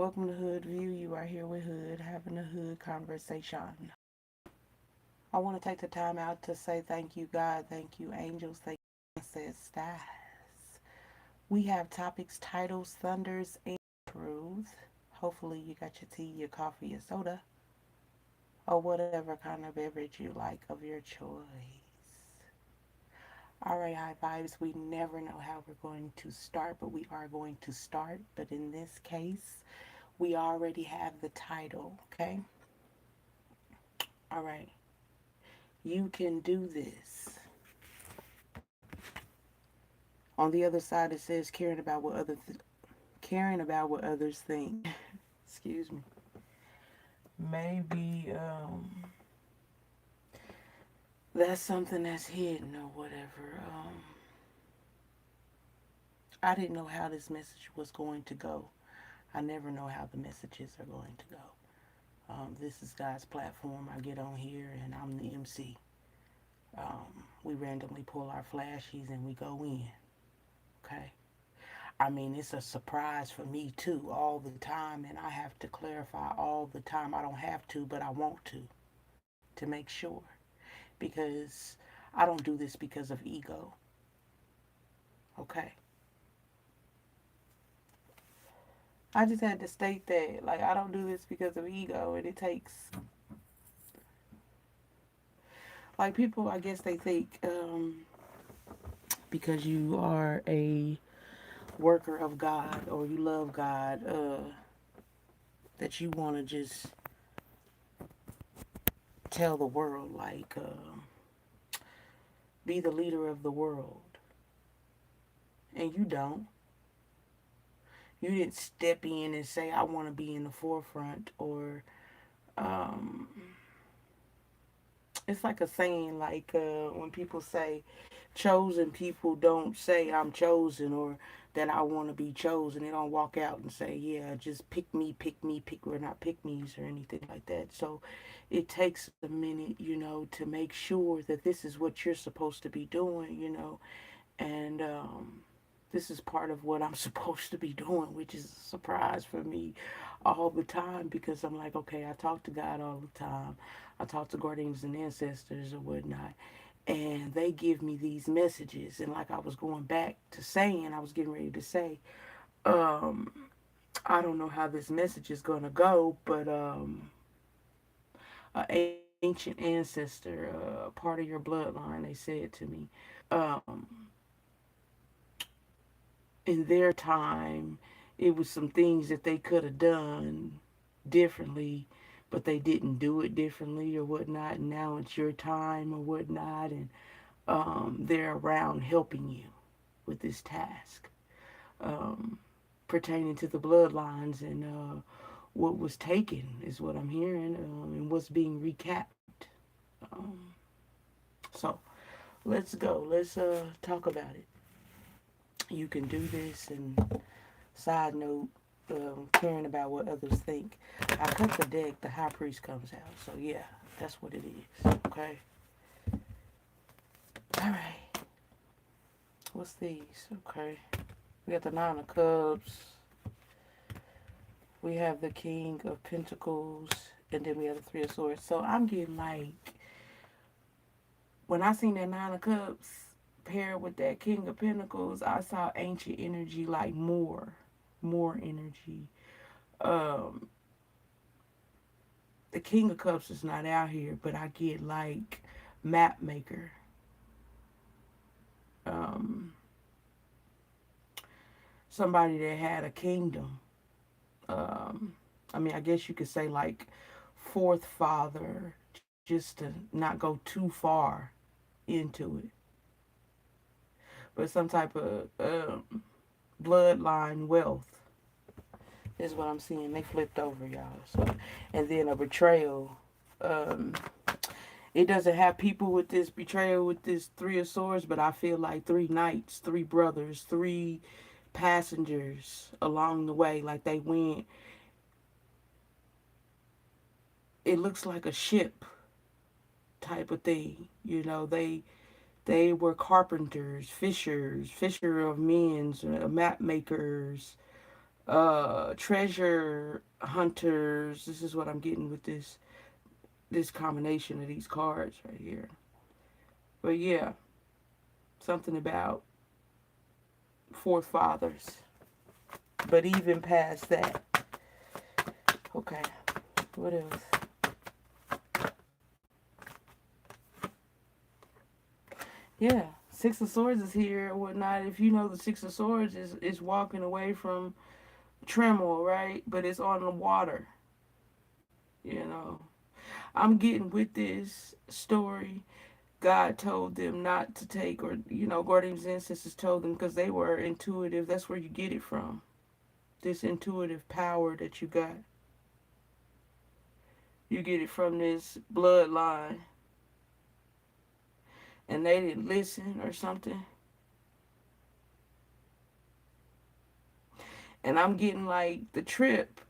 Welcome to Hood View. You are here with Hood, having a Hood conversation. I want to take the time out to say thank you, God. Thank you, angels. Thank you, ancestors. We have topics, titles, thunders, and truths. Hopefully, you got your tea, your coffee, your soda, or whatever kind of beverage you like of your choice. All right, high vibes. We never know how we're going to start, but we are going to start. But in this case, we already have the title, okay? All right. You can do this. On the other side, it says caring about what others think. Excuse me. Maybe that's something that's hidden or whatever. I didn't know how this message was going to go. I never know how the messages are going to go. This is God's platform. I get on here and I'm the MC. We randomly pull our flashies and we go in. Okay. I mean, it's a surprise for me too, all the time, and I have to clarify all the time. I don't have to, but I want to make sure, because I don't do this because of ego. Okay. I just had to state that. Like, I don't do this because of ego, and it takes, like, people, I guess they think, because you are a worker of God or you love God, that you want to just tell the world, like, be the leader of the world. And you don't. You didn't step in and say, I want to be in the forefront. Or, um, it's like a saying, like when people say, chosen people don't say, I'm chosen, or that I want to be chosen. They don't walk out and say, yeah, just pick me, pick me, pick. We're not pick me's or anything like that. So it takes a minute, to make sure that this is what you're supposed to be doing. And this is part of what I'm supposed to be doing, which is a surprise for me all the time, because I'm like, okay, I talk to God all the time. I talk to guardians and ancestors or whatnot, and they give me these messages. And like I was going back to saying, I was getting ready to say, um, I don't know how this message is going to go, but an ancient ancestor, part of your bloodline, they said to me, um, in their time, it was some things that they could have done differently, but they didn't do it differently or whatnot. And now it's your time or whatnot, and they're around helping you with this task, um, pertaining to the bloodlines and what was taken is what I'm hearing, and what's being recapped. Um, so let's go. Let's talk about it. You can do this. And side note, caring about what others think. I cut the deck, the high priest comes out. So yeah, that's what it is. Okay. All right. What's these? Okay. We got the nine of cups. We have the king of pentacles, and then we have the three of swords. So I'm getting like, when I seen that nine of cups paired with that king of pentacles, I saw ancient energy, like more energy. Um, the King of Cups is not out here, but I get like map maker. Um, Somebody that had a kingdom. Um, I mean, I guess you could say like fourth father, just to not go too far into it. But some type of bloodline wealth is what I'm seeing. They flipped over, y'all. So, and then a betrayal. Um, It doesn't have people with this betrayal with this three of swords, but I feel like three knights, three brothers, three passengers along the way. Like they went, it looks like a ship type of thing. They were carpenters, fishers, fisher of men's, map makers, treasure hunters. This is what I'm getting with this combination of these cards right here. But yeah, something about forefathers. But even past that. Okay, what else? Yeah, Six of Swords is here and whatnot. If you know, the Six of Swords is walking away from turmoil, right? But it's on the water, you know. I'm getting with this story. God told them not to take, or, guardians and ancestors told them because they were intuitive. That's where you get it from. This intuitive power that you got. You get it from this bloodline. And they didn't listen or something. And I'm getting like the trip,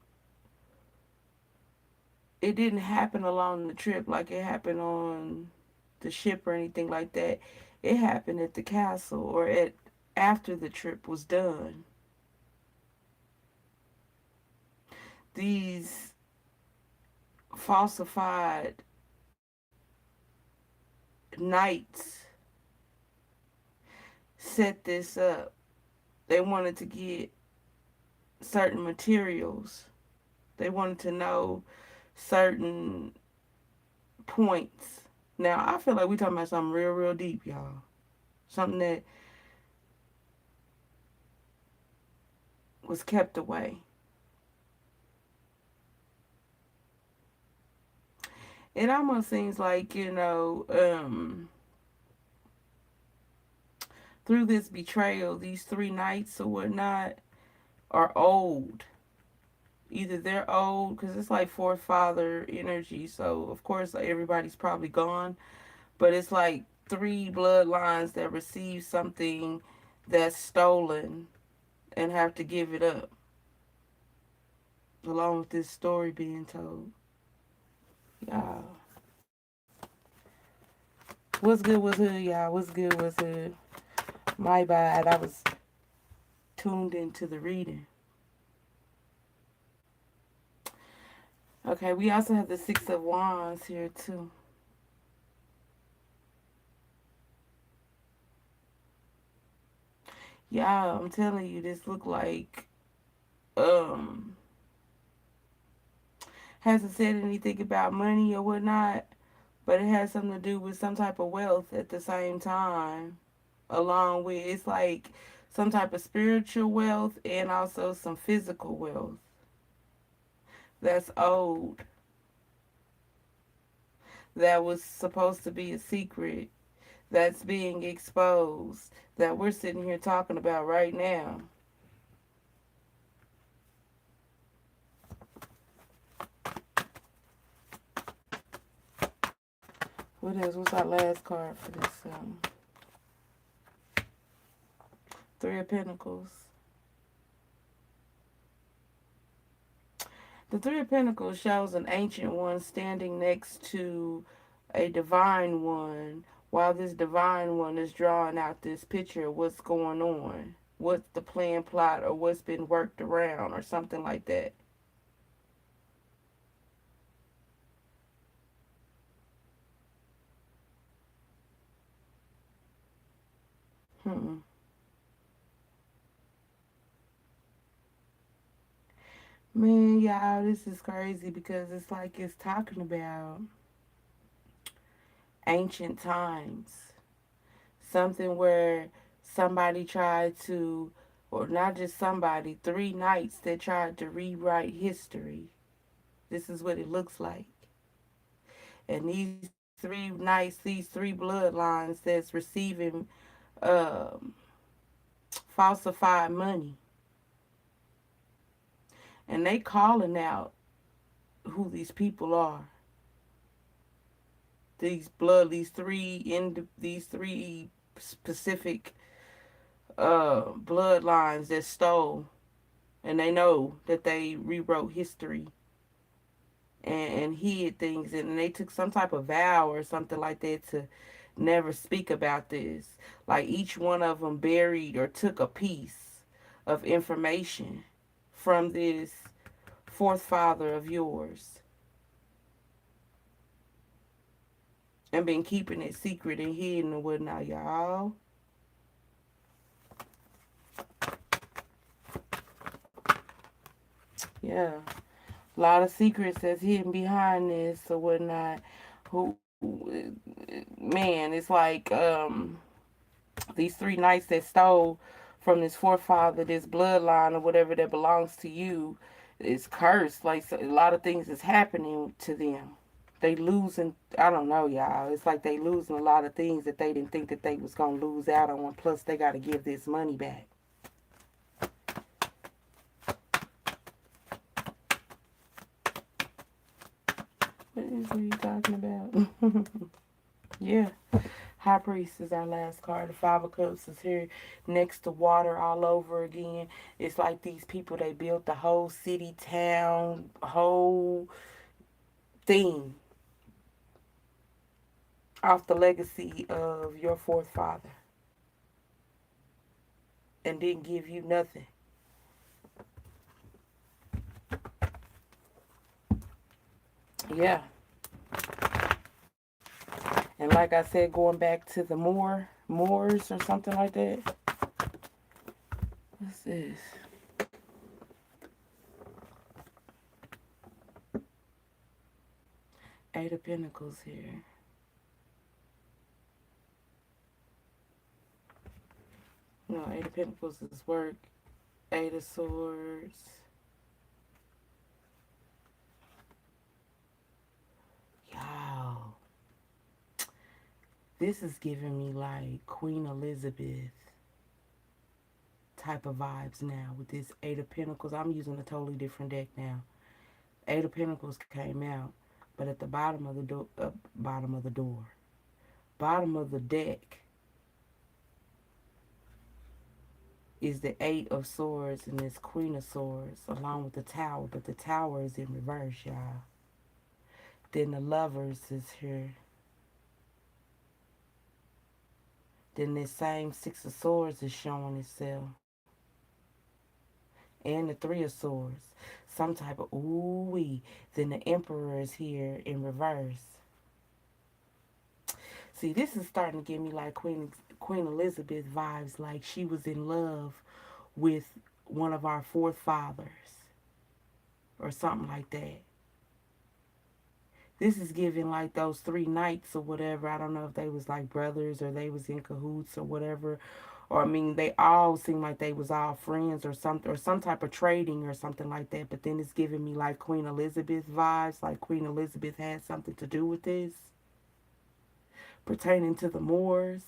it didn't happen along the trip like it happened on the ship or anything like that. It happened at the castle, or at after the trip was done. These falsified knights set this up. They wanted to get certain materials. They wanted to know certain points. Now, I feel like we're talking about something real, real deep, y'all. Something that was kept away. It almost seems like, through this betrayal, these three knights or whatnot are old. Either they're old, because it's like forefather energy, so of course like, everybody's probably gone. But it's like three bloodlines that receive something that's stolen and have to give it up, along with this story being told. Y'all. What's good, what's hood, y'all? What's good, what's hood? My bad, I was tuned into the reading. Okay, we also have the Six of Wands here, too. Y'all, I'm telling you, this look like, hasn't said anything about money or whatnot, but it has something to do with some type of wealth at the same time. Along with, it's like some type of spiritual wealth and also some physical wealth that's old, that was supposed to be a secret, that's being exposed, that we're sitting here talking about right now. What else? What's our last card for this? Three of Pentacles. The Three of Pentacles shows an ancient one standing next to a divine one, while this divine one is drawing out this picture of what's going on, what's the plan, plot, or what's been worked around, or something like that. Hmm. Man, y'all, this is crazy because it's like it's talking about ancient times. Something where somebody tried to, or not just somebody, three knights that tried to rewrite history. This is what it looks like. And these three knights, these three bloodlines that's receiving um, falsified money. And they calling out who these people are. These three specific bloodlines that stole, and they know that they rewrote history and hid things, and they took some type of vow or something like that to never speak about this. Like each one of them buried or took a piece of information from this fourth father of yours and been keeping it secret and hidden and whatnot, y'all. Yeah. A lot of secrets that's hidden behind this or whatnot. Who, man, it's like these three knights that stole from this forefather, this bloodline or whatever that belongs to you, is cursed. Like so, a lot of things is happening to them. They losing, I don't know, y'all. It's like they losing a lot of things that they didn't think that they was gonna lose out on. Plus, they got to give this money back. What is he talking about? Yeah. High Priest is our last card. The Five of Cups is here next to water all over again. It's like these people, they built the whole city, town, whole thing off the legacy of your fourth father and didn't give you nothing. Yeah. And like I said, going back to the Moors or something like that. What's this? Eight of Pentacles here. No, Eight of Pentacles is work. Eight of Swords. Y'all. This is giving me like Queen Elizabeth type of vibes now with this Eight of Pentacles. I'm using a totally different deck now. Eight of Pentacles came out, but at the bottom of the door, bottom of the deck is the Eight of Swords and this Queen of Swords along with the Tower, but the Tower is in reverse, y'all. Then the Lovers is here. Then this same Six of Swords is showing itself. And the Three of Swords. Some type of ooh-wee. Then the Emperor is here in reverse. See, this is starting to give me like Queen Elizabeth vibes, like she was in love with one of our forefathers or something like that. This is giving like those three knights or whatever. I don't know if they was like brothers or they was in cahoots or whatever. Or I mean, they all seem like they was all friends or something, or some type of trading or something like that. But then it's giving me like Queen Elizabeth vibes, like Queen Elizabeth had something to do with this pertaining to the Moors.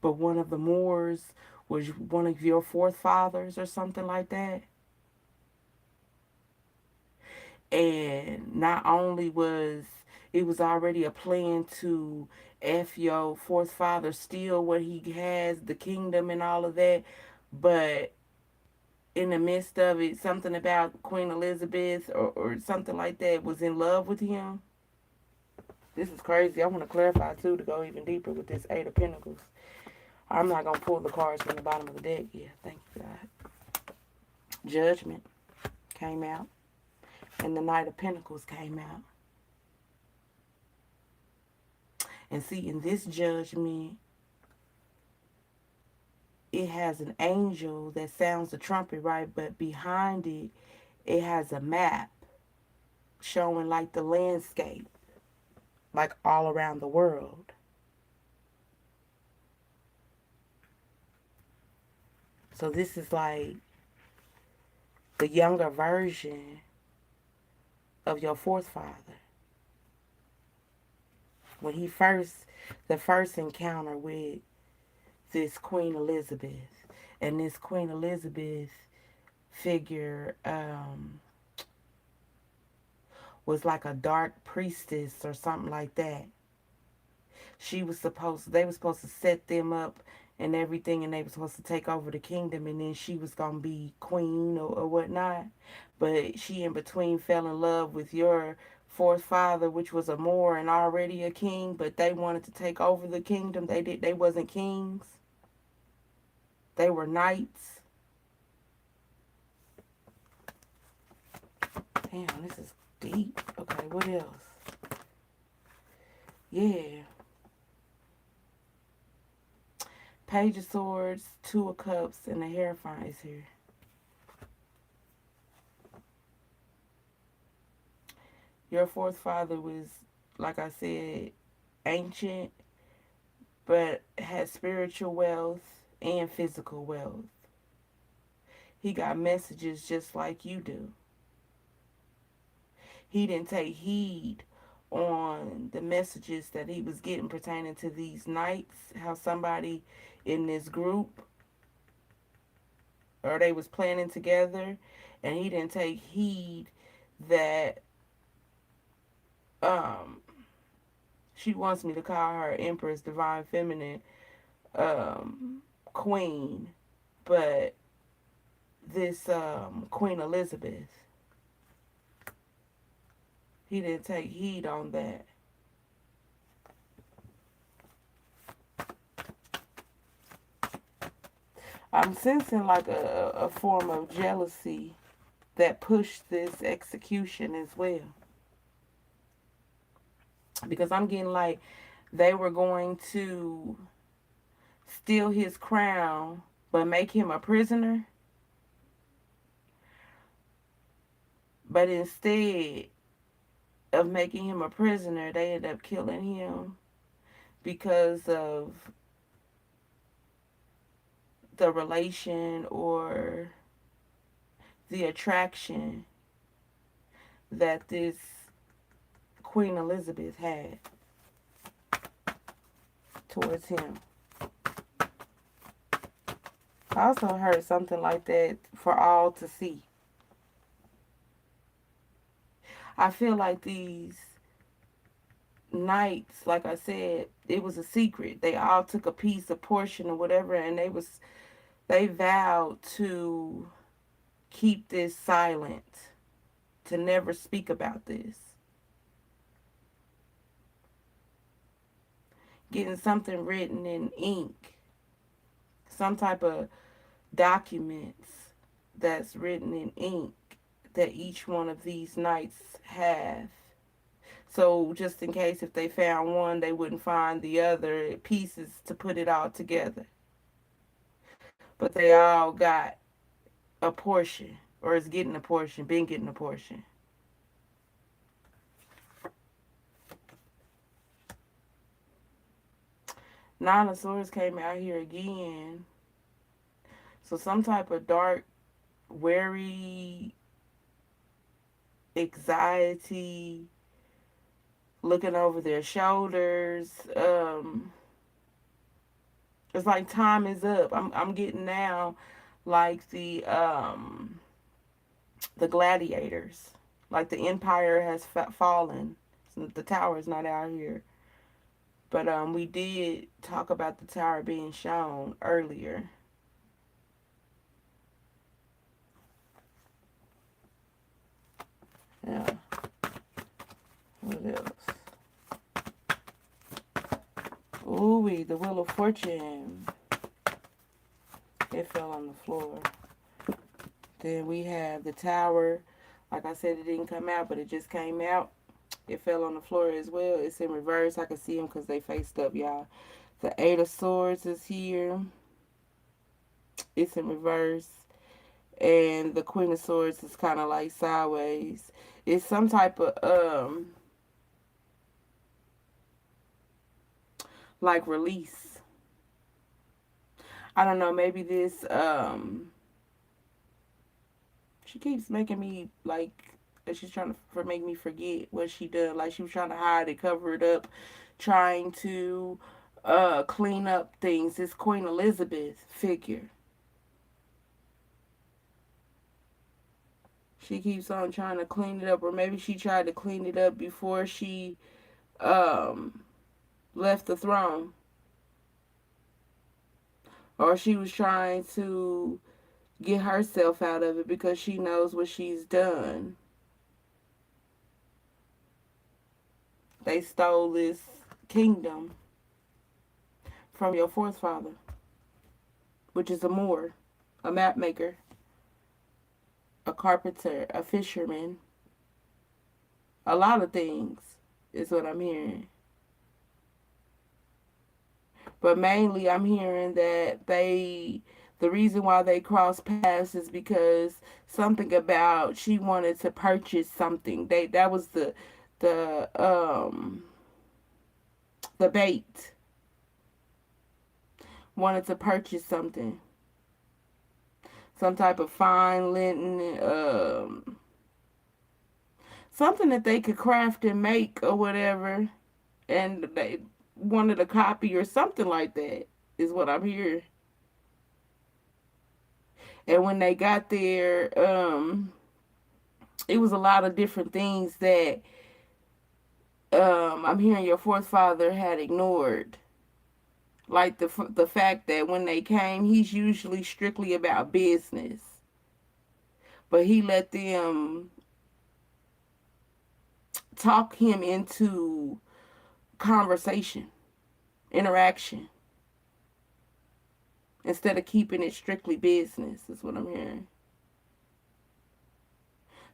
But one of the Moors was one of your forefathers or something like that. And not only was it was already a plan to F your fourth father, steal what he has, the kingdom and all of that, but in the midst of it, something about Queen Elizabeth or something like that was in love with him. This is crazy. I want to clarify too to go even deeper with this Eight of Pentacles. I'm not going to pull the cards from the bottom of the deck. Yeah, thank you, God. Judgment came out. And the Knight of Pentacles came out. And see, in this judgment, it has an angel that sounds the trumpet, right? But behind it, it has a map showing like the landscape, like all around the world. So this is like the younger version of your fourth father. When he the first encounter with this Queen Elizabeth. And this Queen Elizabeth figure was like a dark priestess or something like that. They were supposed to set them up and everything, and they were supposed to take over the kingdom, and then she was going to be queen or whatnot. But she in between fell in love with your fourth father, which was a Moor and already a king, but they wanted to take over the kingdom. They wasn't kings. They were knights. Damn, this is deep. Okay, what else? Yeah. Page of Swords, Two of Cups, and the Hierophant is here. Your fourth father was, like I said, ancient, but had spiritual wealth and physical wealth. He got messages just like you do. He didn't take heed on the messages that he was getting pertaining to these nights, how somebody in this group or they was planning together, and he didn't take heed that um she wants me to call her Empress, Divine Feminine, Queen, but this Queen Elizabeth, he didn't take heed on that. I'm sensing like a form of jealousy that pushed this execution as well. Because I'm getting like they were going to steal his crown but make him a prisoner. But instead of making him a prisoner, they ended up killing him because of the relation or the attraction that this Queen Elizabeth had towards him. I also heard something like that for all to see. I feel like these nights, like I said, it was a secret. They all took a piece, a portion, or whatever, and they vowed to keep this silent, to never speak about this. Getting something written in ink, some type of documents that's written in ink that each one of these knights have. So just in case if they found one, they wouldn't find the other pieces to put it all together. But they all got a portion, or is getting a portion, been getting a portion. Nine of Swords came out here again. So some type of dark, worry, anxiety, looking over their shoulders. It's like time is up. I'm getting now like the gladiators. Like the empire has fallen. So the tower is not out here. But we did talk about the tower being shown earlier. Yeah. What else? Ooh, the Wheel of Fortune. It fell on the floor. Then we have the tower. Like I said, it didn't come out, but it just came out. It fell on the floor as well. It's in reverse. I can see them because they faced up, y'all. The Eight of Swords is here. It's in reverse. And the Queen of Swords is kind of like sideways. It's some type of, like release. I don't know, maybe this, she keeps making me, like, she's trying to make me forget what she did. Like, she was trying to hide it, cover it up, trying to, clean up things. This Queen Elizabeth figure. She keeps on trying to clean it up, or maybe she tried to clean it up before she, left the throne. Or she was trying to get herself out of it because she knows what she's done. They stole this kingdom from your fourth father, which is a Moor, a map maker, a carpenter, a fisherman, A lot of things is what I'm hearing. But mainly I'm hearing that the reason why they crossed paths is because something about she wanted to purchase something. That was the the bait. Wanted to purchase something. Some type of fine linen, something that they could craft and make or whatever, and they wanted a copy or something like that is what I'm hearing. And when they got there, it was a lot of different things that I'm hearing your forefather had ignored. Like the fact that when they came, he's usually strictly about business, but he let them talk him into conversation, interaction, instead of keeping it strictly business, is what I'm hearing.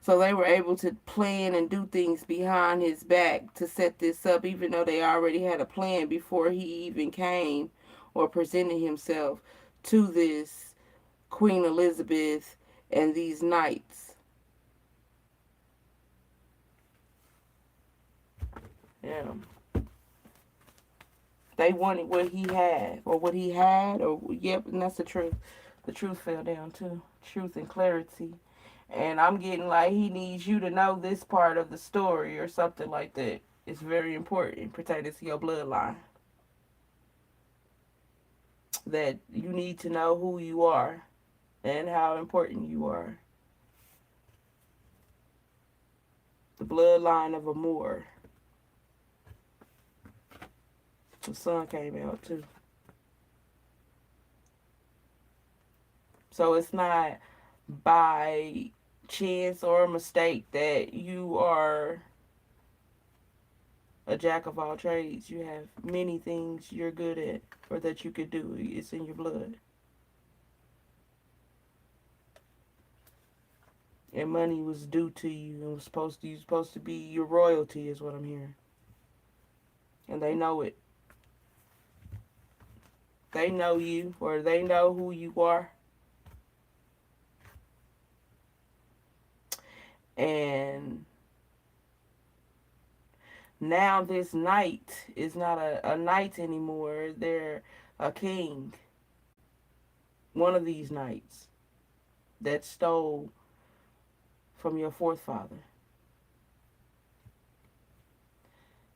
So they were able to plan and do things behind his back to set this up, even though they already had a plan before he even came or presented himself to this Queen Elizabeth and these knights. Yeah. They wanted what he had, or what he had, or yep, and that's the truth. The truth fell down too. Truth and clarity. And I'm getting like he needs you to know this part of the story or something like that. It's very important pertaining to your bloodline. That you need to know who you are and how important you are. The bloodline of a Moor. The sun came out too. So it's not by chance or a mistake that you are a jack of all trades. You have many things you're good at or that you could do. It's in your blood. And money was due to you and was supposed to, you're supposed to be your royalty is what I'm hearing. And they know it. They know you, or they know who you are. And now this knight is not a knight anymore. They're a king. One of these knights that stole from your forefather.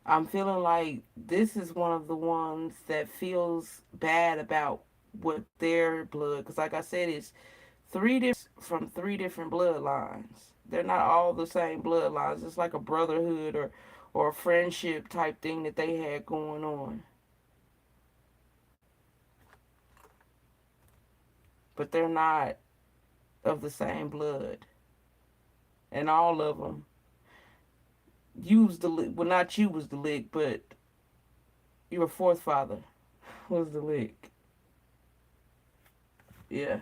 I'm feeling like this is one of the ones that feels bad about what their blood, because like I said, it's from three different bloodlines. They're not all the same bloodlines. It's like a brotherhood or a friendship type thing that they had going on. But they're not of the same blood. And all of them used the lick. Well, not you was the lick, but your forefather was the lick. Yeah.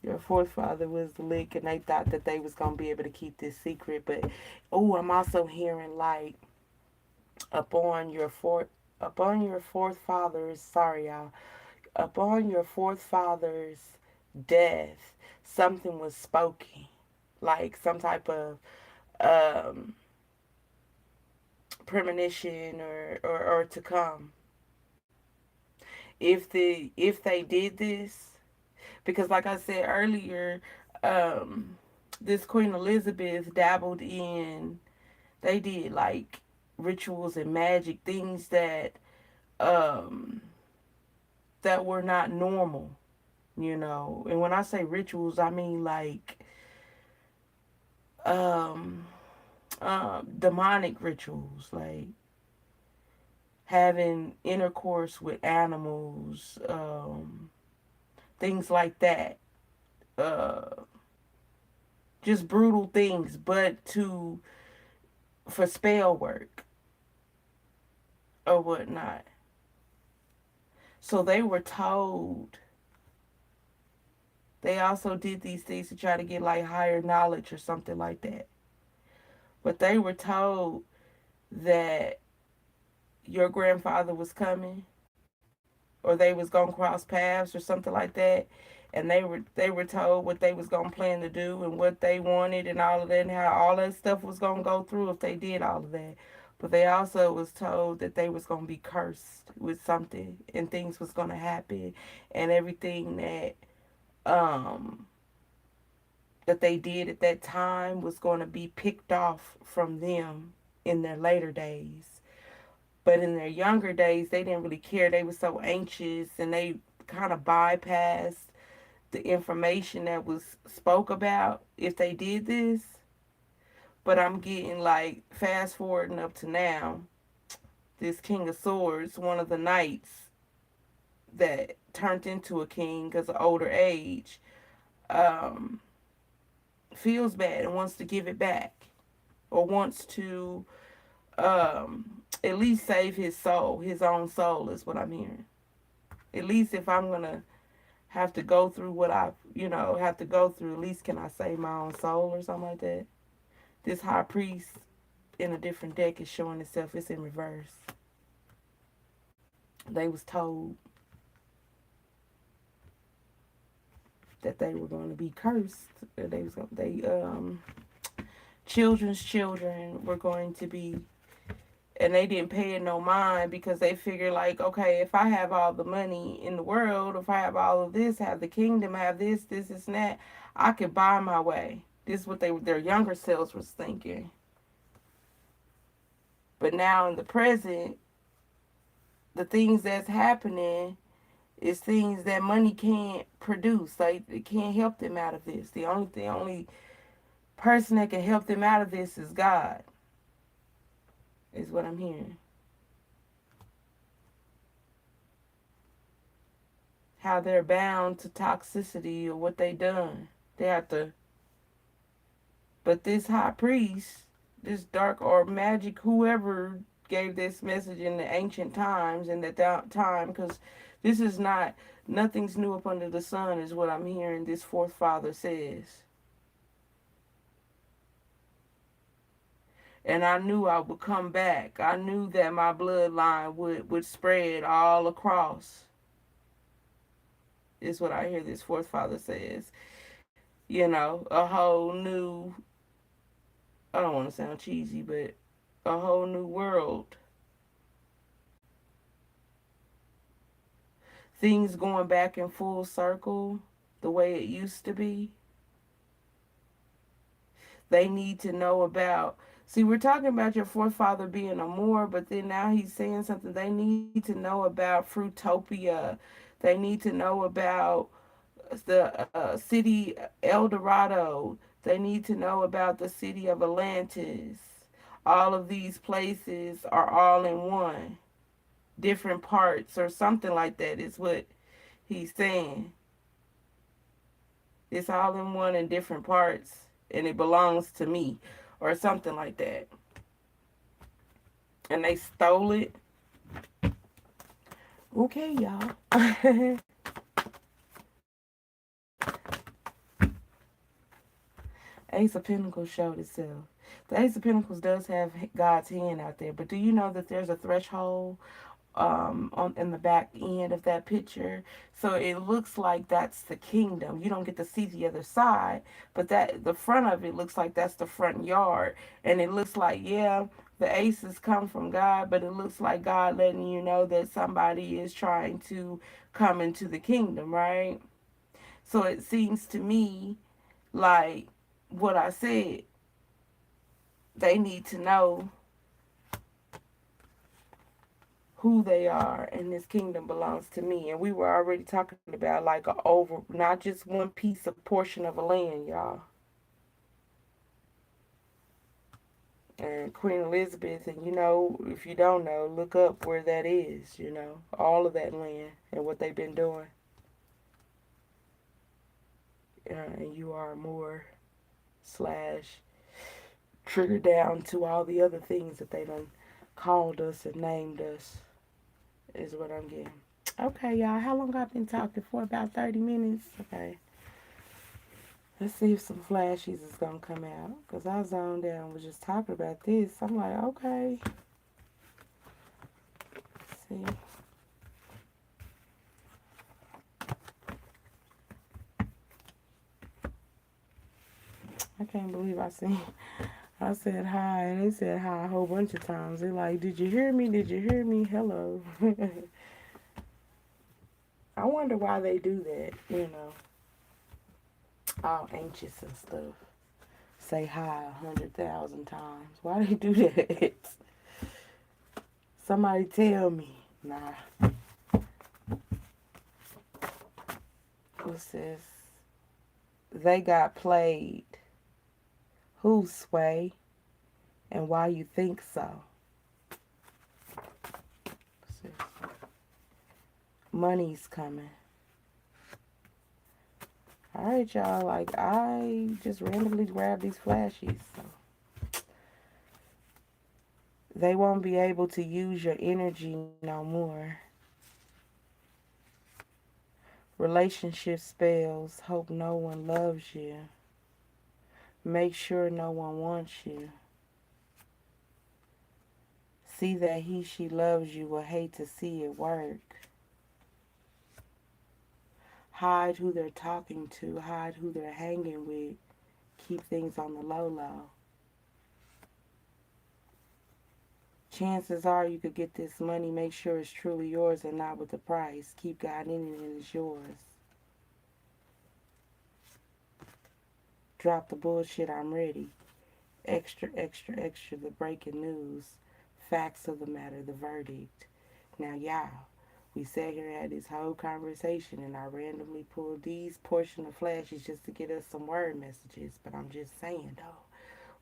Your forefather was the lick, and they thought that they was going to be able to keep this secret. But, oh, I'm also hearing, like, upon your forefather's, sorry, y'all, upon your forefather's death, something was spoken. Like, some type of um, premonition or to come. If they did this, because like I said earlier, um, this Queen Elizabeth dabbled in, they did like rituals and magic things um that were not normal, you know. And when I say rituals, I mean like um demonic rituals, like having intercourse with animals, things like that. Uh, just brutal things, but for spell work or whatnot. So they were told. They also did these things to try to get like higher knowledge or something like that. But they were told that your grandfather was coming, or they was gonna cross paths or something like that, and they were told what they was gonna plan to do and what they wanted and all of that, and how all that stuff was gonna go through if they did all of that. But they also was told that they was gonna be cursed with something, and things was gonna happen, and everything um that they did at that time was going to be picked off from them in their later days. But in their younger days, they didn't really care. They were so anxious, and they kind of bypassed the information that was spoke about if they did this. But I'm getting like fast forwarding up to now, this King of Swords, one of the knights that turned into a king because of older age, um, feels bad and wants to give it back, or wants to at least save his soul, his own soul is what I'm hearing. At least if I'm gonna have to go through what I, have to go through, at least can I save my own soul or something like that. This high priest in a different deck is showing itself. It's in reverse. They was told that they were going to be cursed. Children's children were going to be, and they didn't pay it no mind because they figured like, okay, if I have all the money in the world, if I have all of this, have the kingdom, have this, and that, I could buy my way. This is what their younger selves was thinking. But now in the present, the things that's happening is things that money can't produce. Like, it can't help them out of this. The only person that can help them out of this is God, is what I'm hearing. How they're bound to toxicity or what they done. They have to. But this high priest, this dark or magic, whoever gave this message in the ancient times and at that time, because this is not, nothing's new up under the sun, is what I'm hearing this fourth father says. And I knew I would come back. I knew that my bloodline would spread all across, is what I hear this fourth father says. A whole new, I don't want to sound cheesy, but a whole new world. Things going back in full circle the way it used to be. They need to know about. See, we're talking about your forefather being a Moor, but then now he's saying something. They need to know about Fruitopia. They need to know about the city El Dorado. They need to know about the city of Atlantis. All of these places are all in one. Different parts or something like that is what he's saying. It's all in one in different parts, and it belongs to me, or something like that. And they stole it. Okay, y'all. Ace of Pentacles showed itself. The Ace of Pentacles does have God's hand out there, but do you know that there's a threshold on in the back end of that picture? So it looks like that's the kingdom. You don't get to see the other side, but that the front of it looks like that's the front yard, and it looks like, yeah, the aces come from God, but it looks like God letting you know that somebody is trying to come into the kingdom, right? So it seems to me like what I said, they need to know who they are, and this kingdom belongs to me. And we were already talking about like a over, not just one piece of portion of a land, y'all. And Queen Elizabeth, and if you don't know, look up where that is, all of that land and what they've been doing. And you are more slash triggered down to all the other things that they done called us and named us, is what I'm getting. Okay, y'all, how long I've been talking for? About 30 minutes. Okay. Let's see if some flashies is gonna come out. Cause I zoned out and was just talking about this. I'm like, okay. Let's see. I can't believe I said hi and they said hi a whole bunch of times. They're like, did you hear me? Did you hear me? Hello. I wonder why they do that, all anxious and stuff. Say hi 100,000 times. Why they do that? Somebody tell me. Nah. What's this? They got played. Who, Sway? And why you think so? What's this? Money's coming. Alright, y'all. Like, I just randomly grabbed these flashies. So. They won't be able to use your energy no more. Relationship spells. Hope no one loves you. Make sure no one wants you. See that he, she loves you will hate to see it work. Hide who they're talking to. Hide who they're hanging with. Keep things on the low. Chances are you could get this money. Make sure it's truly yours and not with the price. Keep God in it and it's yours. Drop the bullshit, I'm ready. Extra, extra, extra, the breaking news. Facts of the matter, the verdict. Now, y'all, we sat here and had this whole conversation, and I randomly pulled these portion of flashes just to get us some word messages. But I'm just saying, though,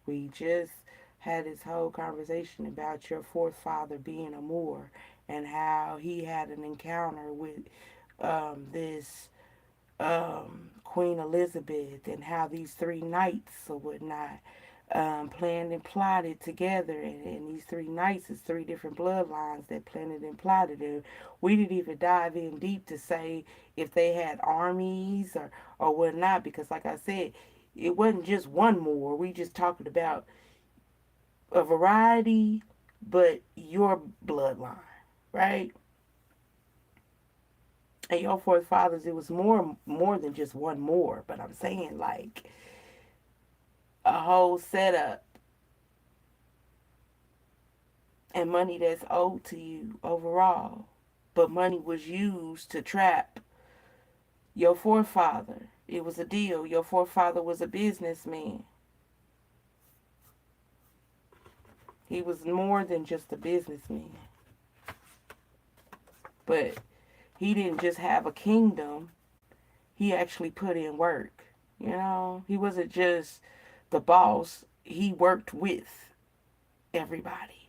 we just had this whole conversation about your forefather being a Moor and how he had an encounter with this Queen Elizabeth, and how these three knights or whatnot planned and plotted together, and these three knights is three different bloodlines that planned and plotted. And we didn't even dive in deep to say if they had armies or whatnot, because like I said, it wasn't just one Moor. We just talking about a variety, but your bloodline, right? And your forefathers, it was more than just one Moor, but I'm saying like a whole setup and money that's owed to you overall. But money was used to trap your forefather. It was a deal. Your forefather was a businessman. He was more than just a businessman. But he didn't just have a kingdom. He actually put in work. He wasn't just the boss. He worked with everybody.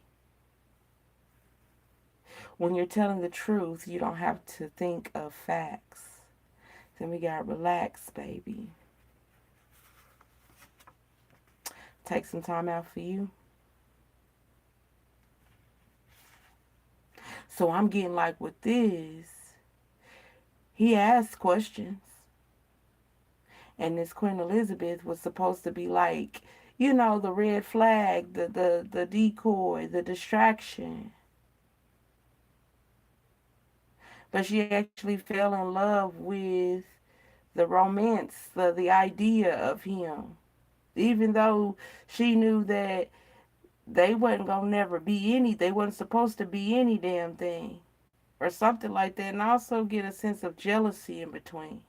When you're telling the truth, you don't have to think of facts. Then we got relax, baby. Take some time out for you. So I'm getting like with this, he asked questions. And this Queen Elizabeth was supposed to be like, the red flag, the decoy, the distraction. But she actually fell in love with the romance, the idea of him. Even though she knew that they wasn't gonna never be they wasn't supposed to be any damn thing. Or something like that. And I also get a sense of jealousy in between.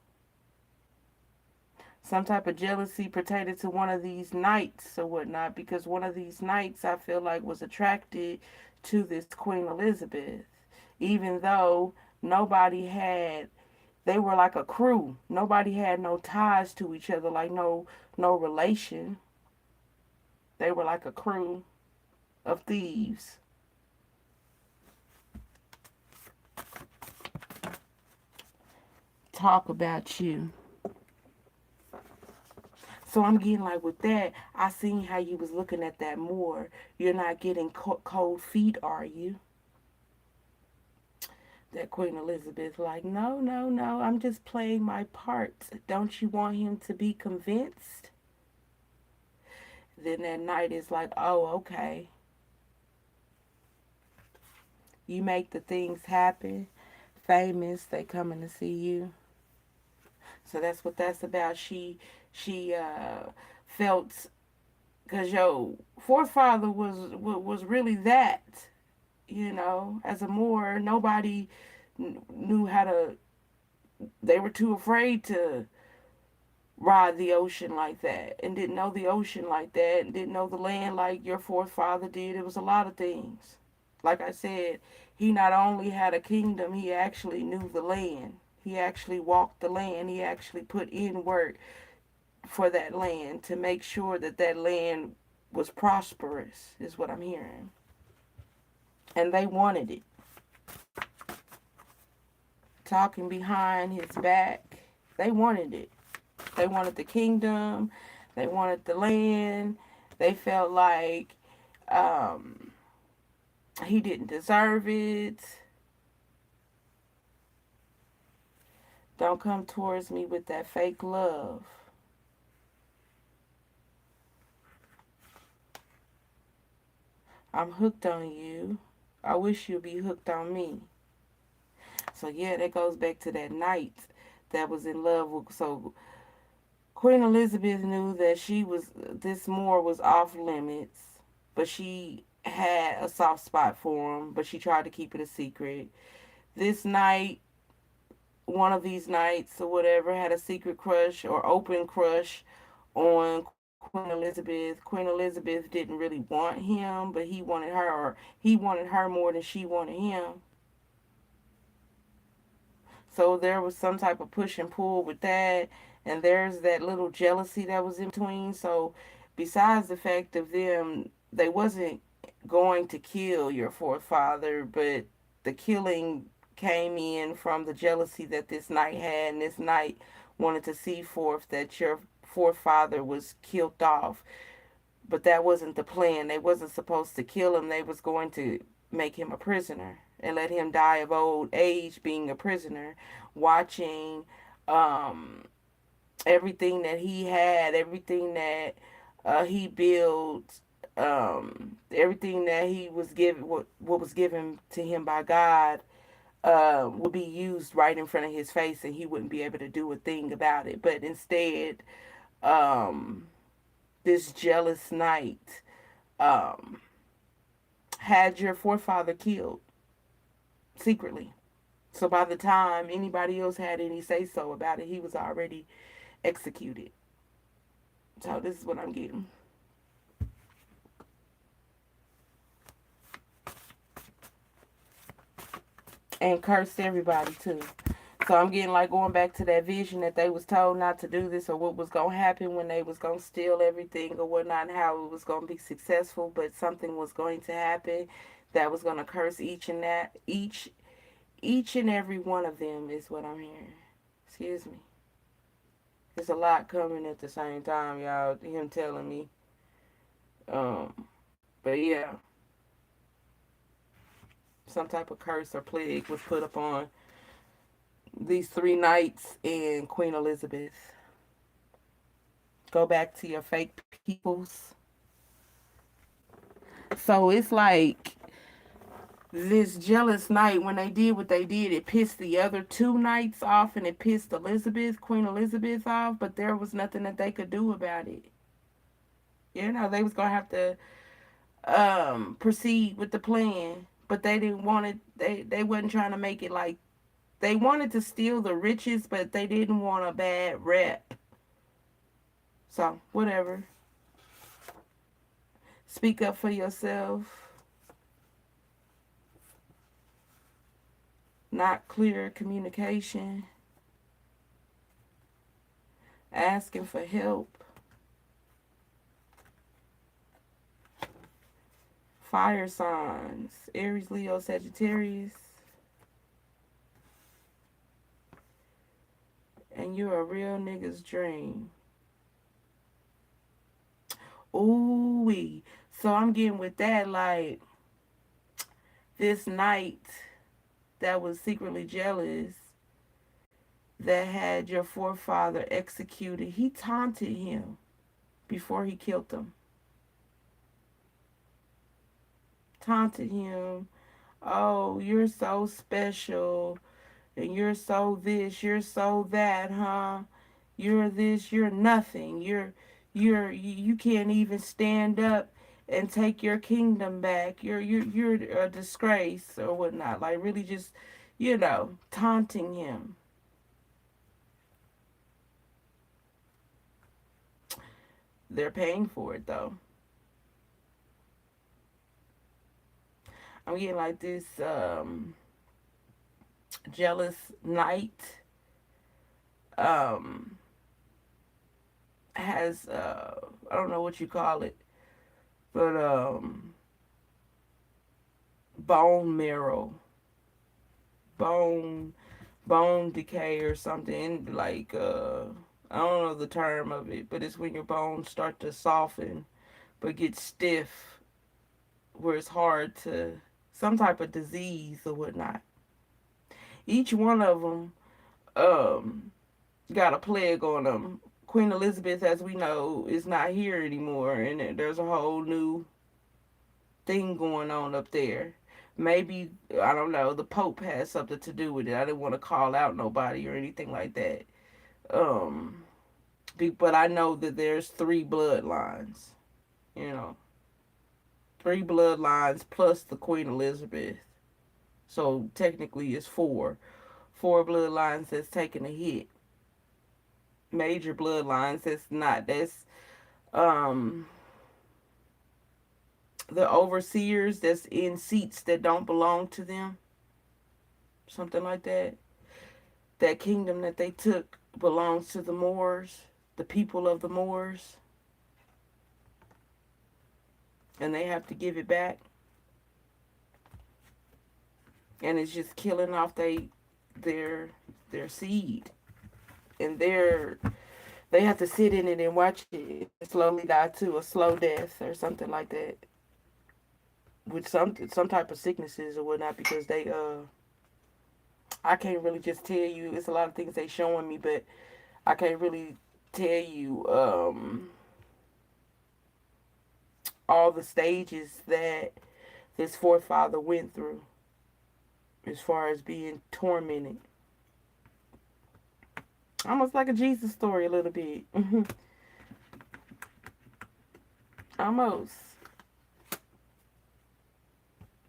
Some type of jealousy pertaining to one of these knights or whatnot, because one of these knights I feel like was attracted to this Queen Elizabeth, even though they were like a crew. Nobody had no ties to each other, like no relation. They were like a crew of thieves. Talk about you. So I'm getting like with that, I seen how you was looking at that more. You're not getting cold feet, are you? That Queen Elizabeth like, no, no, no, I'm just playing my part. Don't you want him to be convinced? Then that knight is like, oh, okay. You make the things happen. Famous, they coming to see you. So that's what that's about. She felt, because your forefather was really that, as a Moor, nobody knew how to, they were too afraid to ride the ocean like that, and didn't know the ocean like that, and didn't know the land like your forefather did. It was a lot of things. Like I said, he not only had a kingdom, he actually knew the land. He actually walked the land. He actually put in work for that land to make sure that that land was prosperous, is what I'm hearing. And they wanted it. Talking behind his back, they wanted it. They wanted the kingdom. They wanted the land. They felt like um, he didn't deserve it. Don't come towards me with that fake love. I'm hooked on you. I wish you'd be hooked on me. So yeah, that goes back to that knight that was in love with. So Queen Elizabeth knew that this Moor was off limits, but she had a soft spot for him, but she tried to keep it a secret. This knight, one of these knights or whatever, had a secret crush or open crush on Queen Elizabeth. Queen Elizabeth didn't really want him, but he wanted her, or he wanted her more than she wanted him. So there was some type of push and pull with that. And there's that little jealousy that was in between. So besides the fact of them, they wasn't going to kill your forefather, but the killing came in from the jealousy that this knight had. And this knight wanted to see forth that your forefather was killed off. But that wasn't the plan. They wasn't supposed to kill him. They was going to make him a prisoner and let him die of old age being a prisoner, watching um, everything that he had, everything that he built, everything that he was given, what was given to him by God, would be used right in front of his face, and he wouldn't be able to do a thing about it. But instead, um, this jealous knight um, had your forefather killed secretly. So by the time anybody else had any say so about it, he was already executed. So this is what I'm getting. And cursed everybody too. So I'm getting like going back to that vision that they was told not to do this, or what was gonna happen when they was gonna steal everything or whatnot, and how it was gonna be successful, but something was going to happen that was gonna curse each and every one of them, is what I'm hearing. Excuse me. There's a lot coming at the same time, y'all. Him telling me. But yeah, some type of curse or plague was put upon these three knights and Queen Elizabeth. Go back to your fake peoples. So it's like this jealous knight, when they did what they did, it pissed the other two knights off, and it pissed Queen Elizabeth off, but there was nothing that they could do about it. They was gonna have to proceed with the plan, but they didn't want it. They wasn't trying to make it like, they wanted to steal the riches, but they didn't want a bad rep. So whatever. Speak up for yourself. Not clear communication. Asking for help. Fire signs. Aries, Leo, Sagittarius. And you're a real nigga's dream. Ooh wee. So I'm getting with that, like, this night that was secretly jealous, that had your forefather executed, he taunted him before he killed him. Taunted him. Oh, you're so special, and you're so this, you're so that, huh? You're this, you're nothing. You can't even stand up and take your kingdom back. You're a disgrace or whatnot. Like really just, taunting him. They're paying for it though. I'm getting like this jealous knight um has I don't know what you call it, but bone marrow, bone bone decay or something, like I don't know the term of it, but it's when your bones start to soften but get stiff, where it's hard to, some type of disease or whatnot. Each one of them um got a plague on them. Queen Elizabeth, as we know, is not here anymore, and there's a whole new thing going on up there. Maybe, I don't know, the Pope has something to do with it. I didn't want to call out nobody or anything like that. Um, but I know that there's three bloodlines, you know, three bloodlines plus the Queen Elizabeth. So technically it's four. Four bloodlines that's taking a hit. Major bloodlines that's not. That's um the overseers that's in seats that don't belong to them. Something like that. That kingdom that they took belongs to the Moors, the people of the Moors, and they have to give it back. And it's just killing off their their seed, and they have to sit in it and watch it slowly die to a slow death or something like that, with some type of sicknesses or whatnot, because they I can't really just tell you. It's a lot of things they showing me, but I can't really tell you all the stages that this forefather went through as far as being tormented. Almost like a Jesus story a little bit. Almost.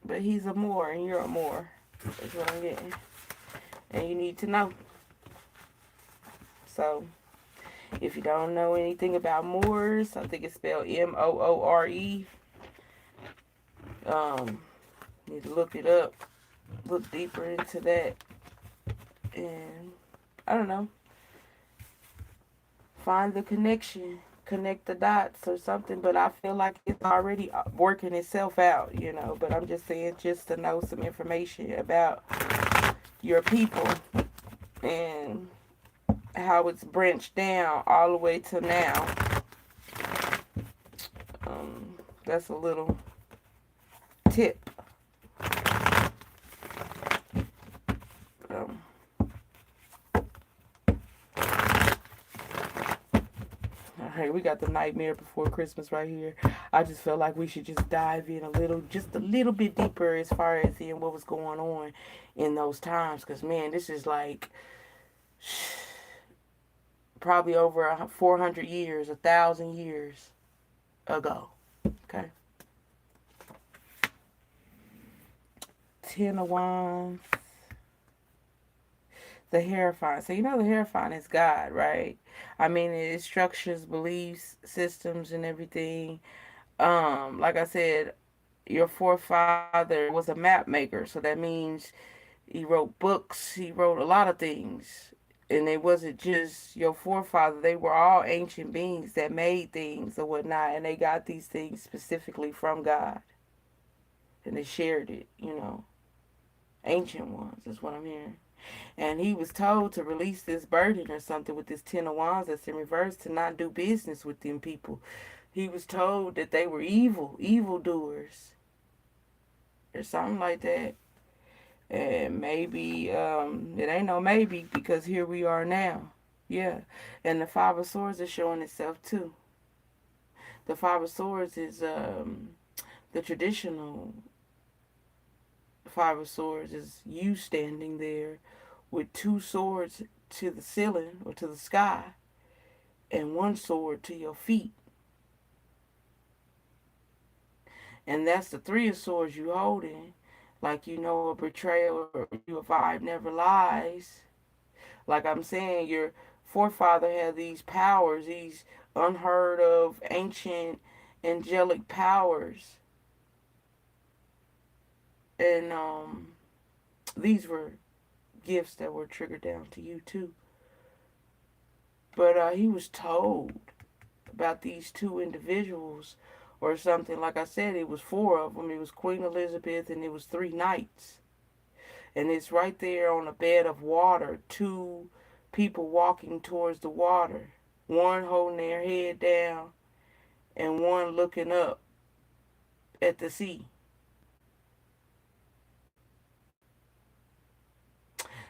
But he's a Moor and you're a Moor. That's what I'm getting. And you need to know. So, if you don't know anything about Moors, I think it's spelled Moore. Need to look it up. Look deeper into that. And, I don't know. Find the connection. Connect the dots or something. But I feel like it's already working itself out, But I'm just saying, just to know some information about your people and how it's branched down all the way to now. That's a little tip. Alright, we got the Nightmare Before Christmas right here. I just felt like we should just dive in just a little bit deeper as far as seeing what was going on in those times. Because, man, this is like probably over 400 years, 1,000 years ago. Okay. Ten of Wands. The Hierophant. So the Hierophant is God, right? I mean, it structures beliefs, systems, and everything. Like I said, your forefather was a map maker, so that means he wrote books. He wrote a lot of things, and it wasn't just your forefather. They were all ancient beings that made things or whatnot, and they got these things specifically from God, and they shared it. Ancient ones. That's what I'm hearing. And he was told to release this burden or something with this Ten of Wands that's in reverse, to not do business with them people. He was told that they were evil doers, or something like that. And maybe, it ain't no maybe, because here we are now. Yeah. And the Five of Swords is showing itself too. The Five of Swords is the traditional Five of Swords is you standing there with two swords to the ceiling or to the sky and one sword to your feet. And that's the Three of Swords you holding. Like, you know, a betrayal or you a vibe never lies. Like I'm saying, your forefather had these powers, these unheard of ancient angelic powers. And these were gifts that were triggered down to you too. But he was told about these two individuals or something. Like I said, it was four of them. It was Queen Elizabeth and it was three knights. And it's right there on a bed of water, two people walking towards the water. One holding their head down and one looking up at the sea.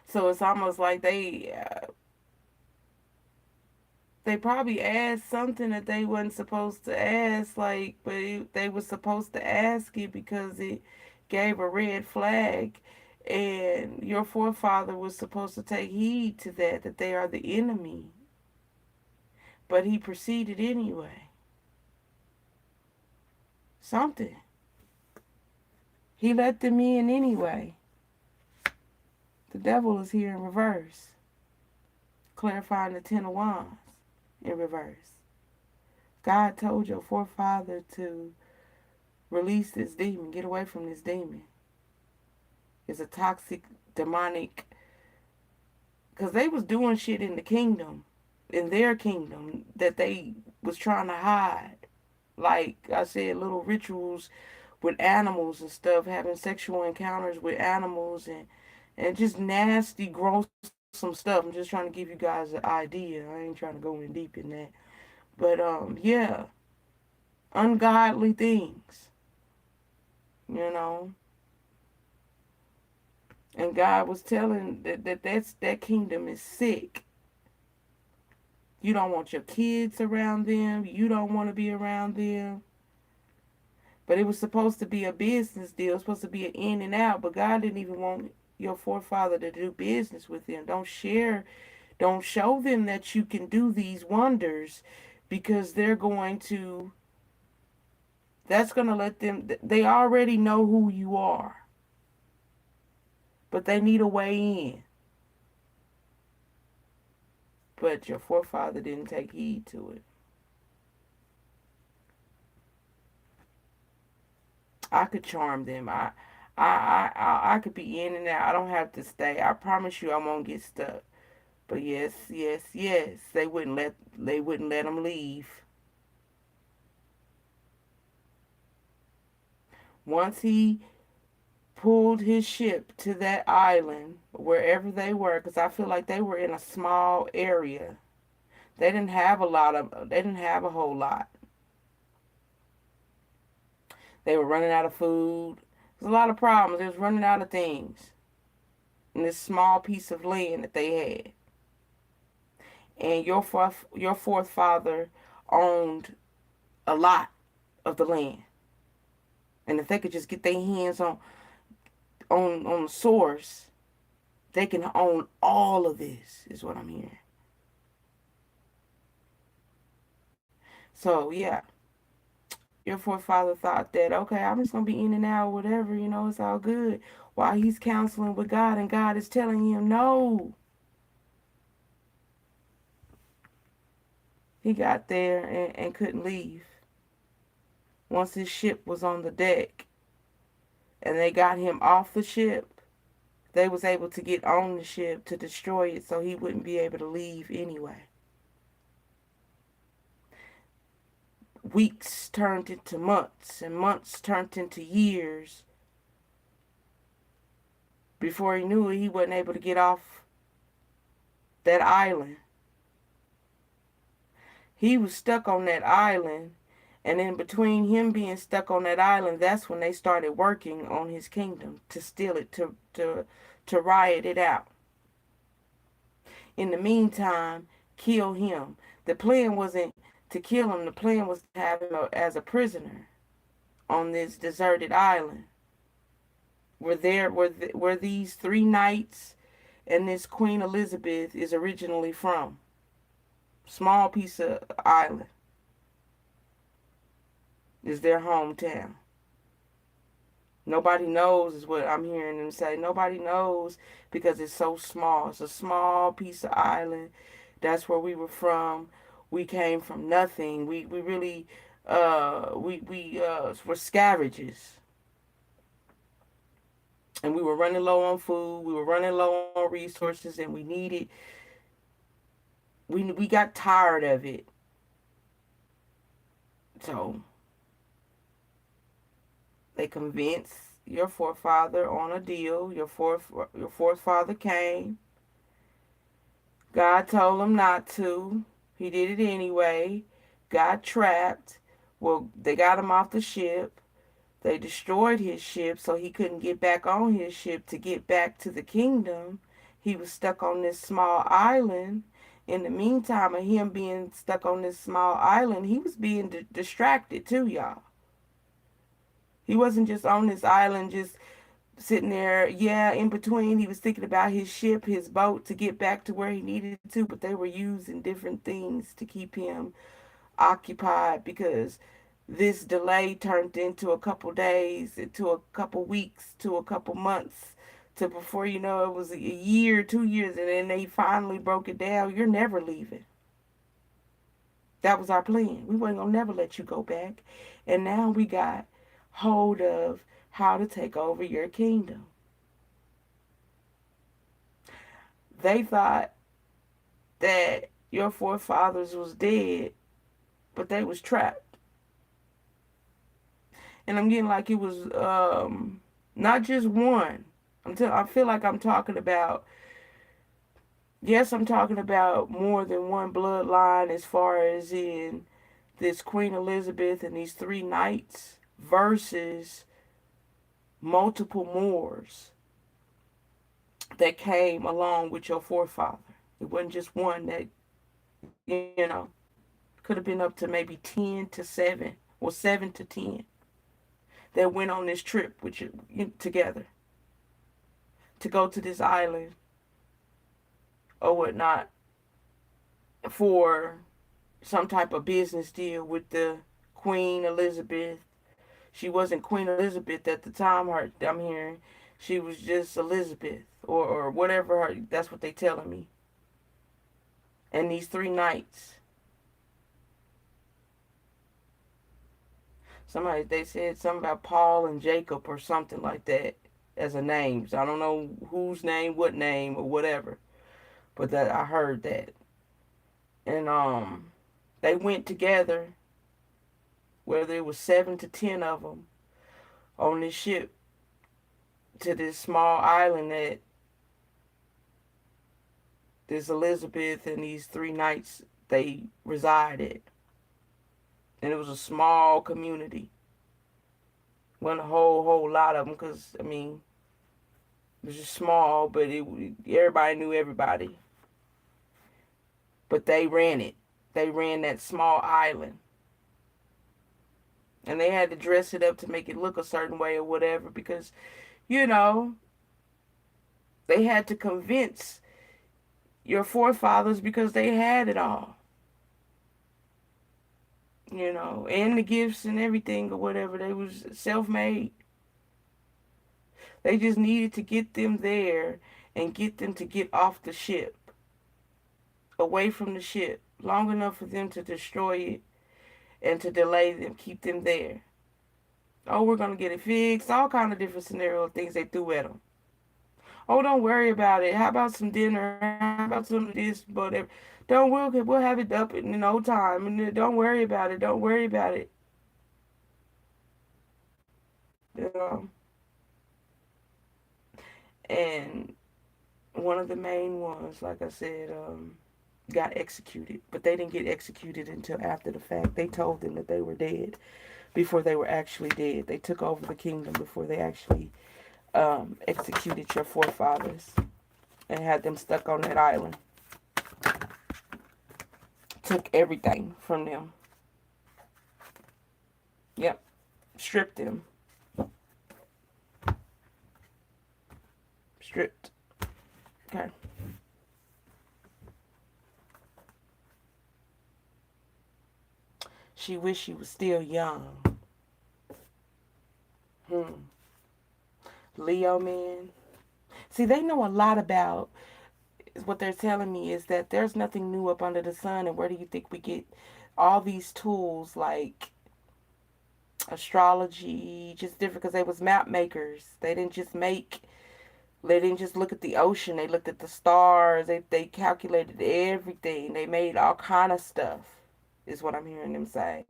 So it's almost like they probably asked something that they wasn't supposed to ask, like, but they were supposed to ask it because it gave a red flag, and your forefather was supposed to take heed to that they are the enemy, but he proceeded anyway. Something. He let them in anyway. The devil is here in reverse, clarifying the Ten of Wands in reverse. God told your forefather to release this demon, get away from this demon. It's a toxic, demonic, because they was doing shit in the kingdom, in their kingdom, that they was trying to hide. Like I said, little rituals with animals and stuff, having sexual encounters with animals and just nasty, gross, some stuff. I'm just trying to give you guys an idea. I ain't trying to go in deep in that. But yeah, ungodly things, you know. And God was telling that kingdom is sick. You don't want your kids around them. You don't want to be around them. But it was supposed to be a business deal. It was supposed to be an in and out. But God didn't even want your forefather to do business with them. Don't share. Don't show them that you can do these wonders, because they're going to, that's going to let them, they already know who you are. But they need a way in. But your forefather didn't take heed to it. I could charm them. I could be in and out. I don't have to stay. I promise you, I won't get stuck. But yes, yes, yes, they wouldn't let them leave. Once he pulled his ship to that island, wherever they were, because I feel like they were in a small area. They didn't have a whole lot. They were running out of food. There's a lot of problems. They was running out of things in this small piece of land that they had. And your fourth father owned a lot of the land. And if they could just get their hands on the source, they can own all of this, is what I'm hearing. So yeah, your forefather thought that, okay, I'm just gonna be in and out, whatever, it's all good. While he's counseling with God, and God is telling him no. He got there and couldn't leave. Once his ship was on the deck and they got him off the ship, they was able to get on the ship to destroy it so he wouldn't be able to leave anyway. Weeks turned into months, and months turned into years. Before he knew it, he wasn't able to get off that island. He was stuck on that island, And in between him being stuck on that island, that's when they started working on his kingdom to steal it, to riot it out. In the meantime, kill him. The plan wasn't to kill him. The plan was to have him as a prisoner on this deserted island. Where these three knights and this Queen Elizabeth is originally from. Small piece of island is their hometown. Nobody knows is what I'm hearing them say. Nobody knows because it's so small. It's a small piece of island. That's where we were from. We came from nothing. We really we were scavengers. And we were running low on food. We were running low on resources, and we got tired of it. So they convinced your forefather on a deal. Your forefather came. God told him not to. He did it anyway. Got trapped. Well, they got him off the ship. They destroyed his ship so he couldn't get back on his ship to get back to the kingdom. He was stuck on this small island. In the meantime of him being stuck on this small island, he was being distracted too, y'all. He wasn't just on this island just sitting there. Yeah, in between, he was thinking about his ship, his boat to get back to where he needed to, but they were using different things to keep him occupied because this delay turned into a couple days, into a couple weeks, to a couple months, to before you know it was a year, 2 years, and then they finally broke it down. You're never leaving. That was our plan. We weren't gonna never let you go back. And now we got hold of how to take over your kingdom. They thought that your forefathers was dead, but they was trapped. And I'm getting like it was not just one. I feel like I'm talking about, yes, I'm talking about more than one bloodline as far as in this Queen Elizabeth and these three knights versus multiple Moors that came along with your forefather. It wasn't just one that, you know, could have been up to maybe 10 to 7 or 7 to 10 that went on this trip with you together to go to this island or whatnot for some type of business deal with the Queen Elizabeth. She wasn't Queen Elizabeth at the time. I'm hearing she was just Elizabeth or whatever. That's what they telling me. And these three knights. They said something about Paul and Jacob or something like that as a name. So I don't know whose name, what name, or whatever. But that I heard that. And they went together, whether it was 7 to 10 of them, on this ship to this small island that this Elizabeth and these three knights they resided. And it was a small community. Wasn't a whole lot of them because, I mean, it was just small, but everybody knew everybody. But they ran it. They ran that small island. And they had to dress it up to make it look a certain way or whatever because, you know, they had to convince your forefathers because they had it all. You know, and the gifts and everything or whatever. They was self-made. They just needed to get them there and get them to get off the ship, away from the ship, long enough for them to destroy it and to delay them, keep them there. Oh, we're going to get it fixed. All kind of different scenario things they threw at them. Oh, don't worry about it. How about some dinner? How about some of this, whatever? Don't we'll have it up in no time. And don't worry about it. Don't worry about it. You know. And one of the main ones, like I said, got executed, but they didn't get executed until after the fact. They told them that they were dead before they were actually dead. They took over the kingdom before they actually executed your forefathers and had them stuck on that island. Took everything from them. Yep. Stripped them. Stripped. Okay. She wished she was still young. Leo man. See, they know a lot about, what they're telling me is that there's nothing new up under the sun. And where do you think we get all these tools like astrology, just different, because they was map makers. They didn't just look at the ocean. They looked at the stars. They calculated everything. They made all kind of stuff, is what I'm hearing them say.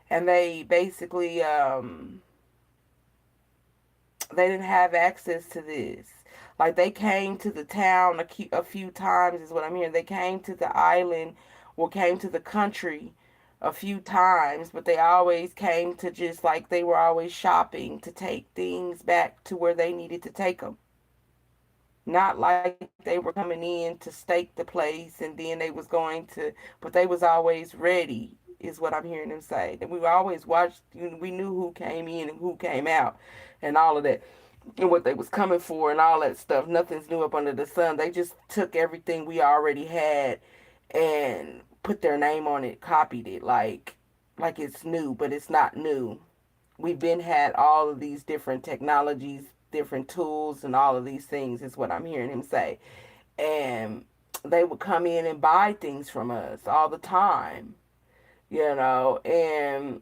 And they basically they didn't have access to this. Like, they came to the town a few times, is what I'm hearing. They came to the island or came to the country a few times, but they always came to, just like, they were always shopping to take things back to where they needed to take them. Not like they were coming in to stake the place and then they was going to, but they was always ready, is what I'm hearing them say. That we always watched, we knew who came in and who came out and all of that, and what they was coming for and all that stuff. Nothing's new up under the sun. They just took everything we already had and put their name on it, copied it like it's new, but it's not new. We've been had all of these different technologies, different tools, and all of these things, is what I'm hearing him say. And they would come in and buy things from us all the time, and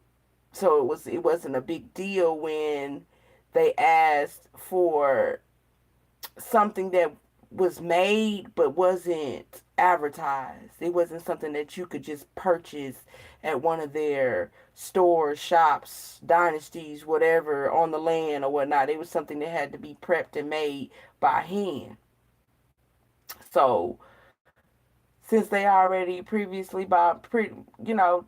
so it wasn't a big deal when they asked for something that was made but wasn't advertised. It wasn't something that you could just purchase at one of their stores, shops, dynasties, whatever, on the land or whatnot. It was something that had to be prepped and made by hand. So since they already previously bought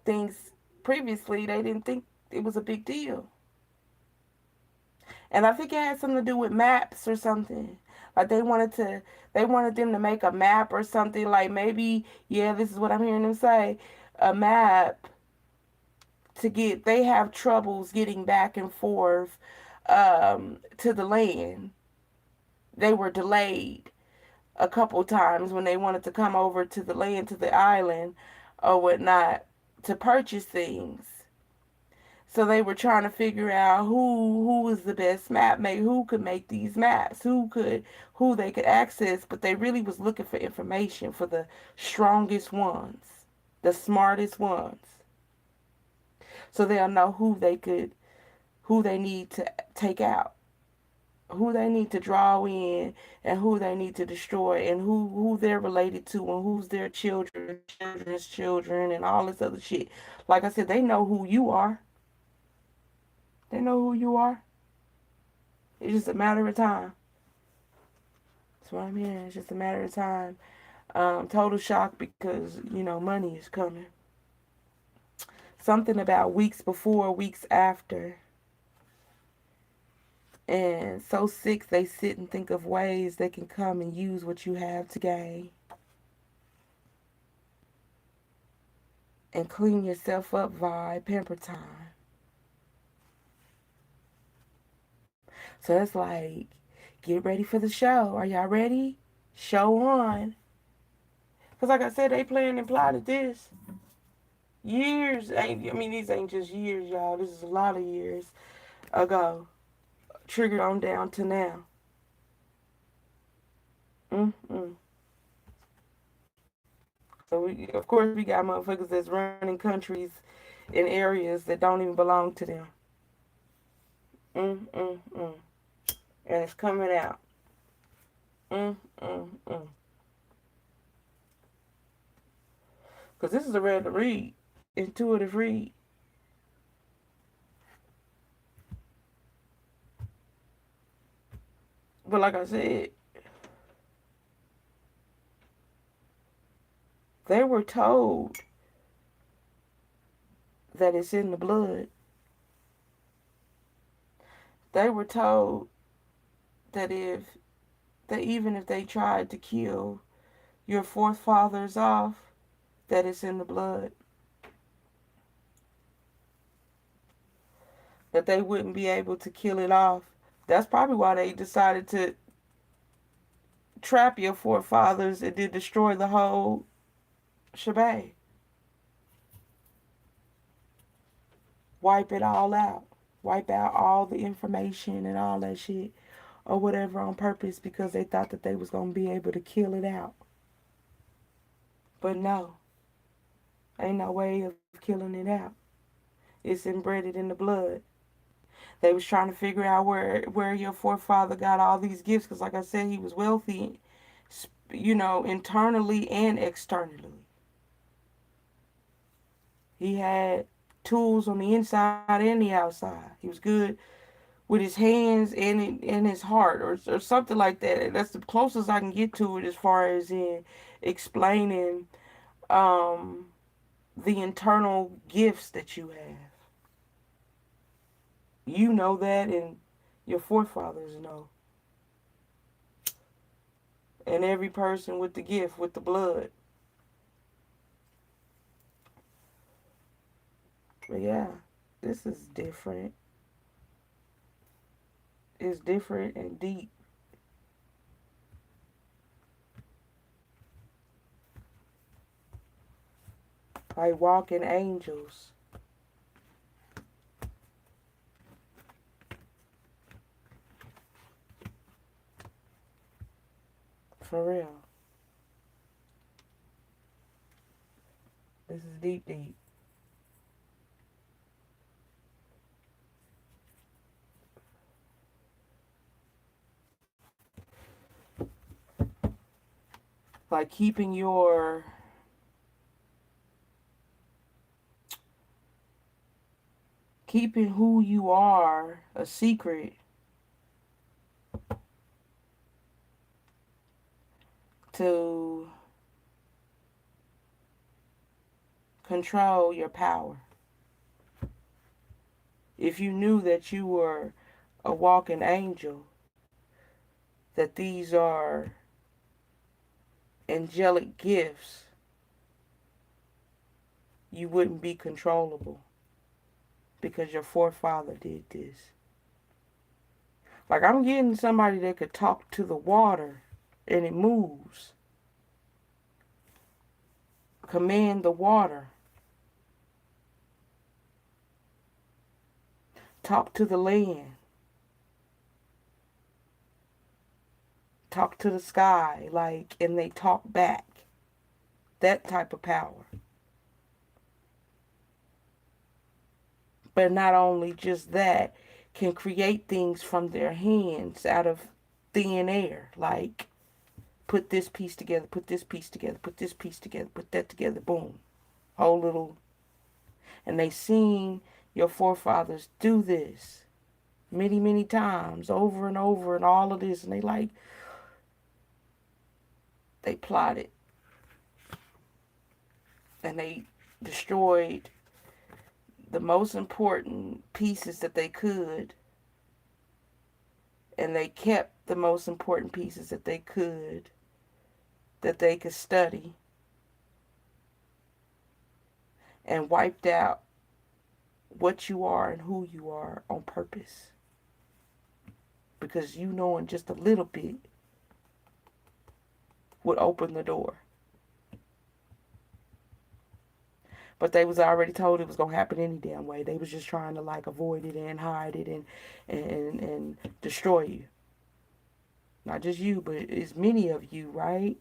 things previously, they didn't think it was a big deal. And I think it had something to do with maps or something. Like, they wanted them to make a map or something. Like, maybe, yeah, this is what I'm hearing them say. A map they have troubles getting back and forth to the land. They were delayed a couple times when they wanted to come over to the land, to the island or whatnot, to purchase things. So they were trying to figure out who was the best map maker, who could make these maps, who they could access, but they really was looking for information for the strongest ones, the smartest ones. So they'll know who they need to take out, who they need to draw in, and who they need to destroy, and who they're related to, and who's their children's children, and all this other shit. Like I said, they know who you are. They know who you are. It's just a matter of time. That's what I'm hearing. It's just a matter of time. Total shock because, money is coming. Something about weeks before, weeks after. And so sick, they sit and think of ways they can come and use what you have today. And clean yourself up vibe, pamper time. So it's like, get ready for the show. Are y'all ready? Show on. Because like I said, they planned and plotted this. Years, these ain't just years, y'all. This is a lot of years ago. Triggered on down to now. So of course, we got motherfuckers that's running countries in areas that don't even belong to them. And it's coming out. Because this is a read to read. Intuitive read. But like I said, They were told that it's in the blood. They were told that even if they tried to kill your forefathers off, that it's in the blood. That they wouldn't be able to kill it off. That's probably why they decided to trap your forefathers and then destroy the whole shebang. Wipe it all out. Wipe out all the information and all that shit or whatever on purpose because they thought that they was going to be able to kill it out. But no, ain't no way of killing it out. It's embedded in the blood. They was trying to figure out where your forefather got all these gifts because, like I said, he was wealthy, internally and externally. He had tools on the inside and the outside. He was good with his hands and in his heart or something like that. That's the closest I can get to it as far as in explaining the internal gifts that you have. You know that and your forefathers know. And every person with the gift, with the blood. But yeah, this is different. It's different and deep. Like walking angels. For real. This is deep, deep. Like keeping who you are a secret to control your power. If you knew that you were a walking angel, that these are angelic gifts, you wouldn't be controllable because your forefather did this. Like I'm getting somebody that could talk to the water and it moves. Command the water. Talk to the land. Talk to the sky, and they talk back. That type of power. But not only just that, can create things from their hands out of thin air. Like, put this piece together, put this piece together, put this piece together, put that together, boom. Whole little. And they seen your forefathers do this many, many times, over and over, and all of this. And they plotted. And they destroyed the most important pieces that they could. And they kept the most important pieces that they could study. And wiped out what you are and who you are on purpose. Because you knowing just a little bit would open the door. But they was already told it was going to happen any damn way. They was just trying to avoid it and hide it and destroy you. Not just you, but it's many of you, right?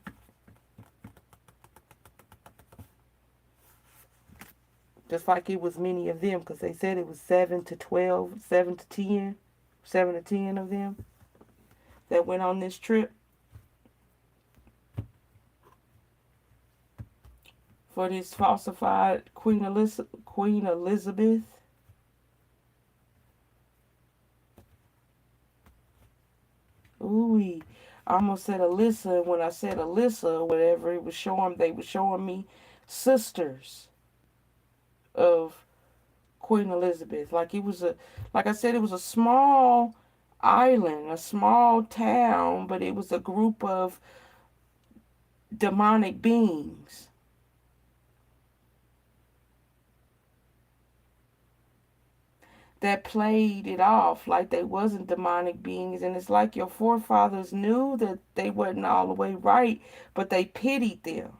Just like it was many of them, because they said it was 7 to 12, 7 to 10, 7 to 10 of them that went on this trip. For this falsified Queen Elizabeth. Ooh, I almost said Alyssa, and when I said Alyssa or whatever, they were showing me sisters of Queen Elizabeth. Like I said, it was a small island, a small town, but it was a group of demonic beings that played it off like they wasn't demonic beings. And it's like your forefathers knew that they wasn't all the way right, but they pitied them.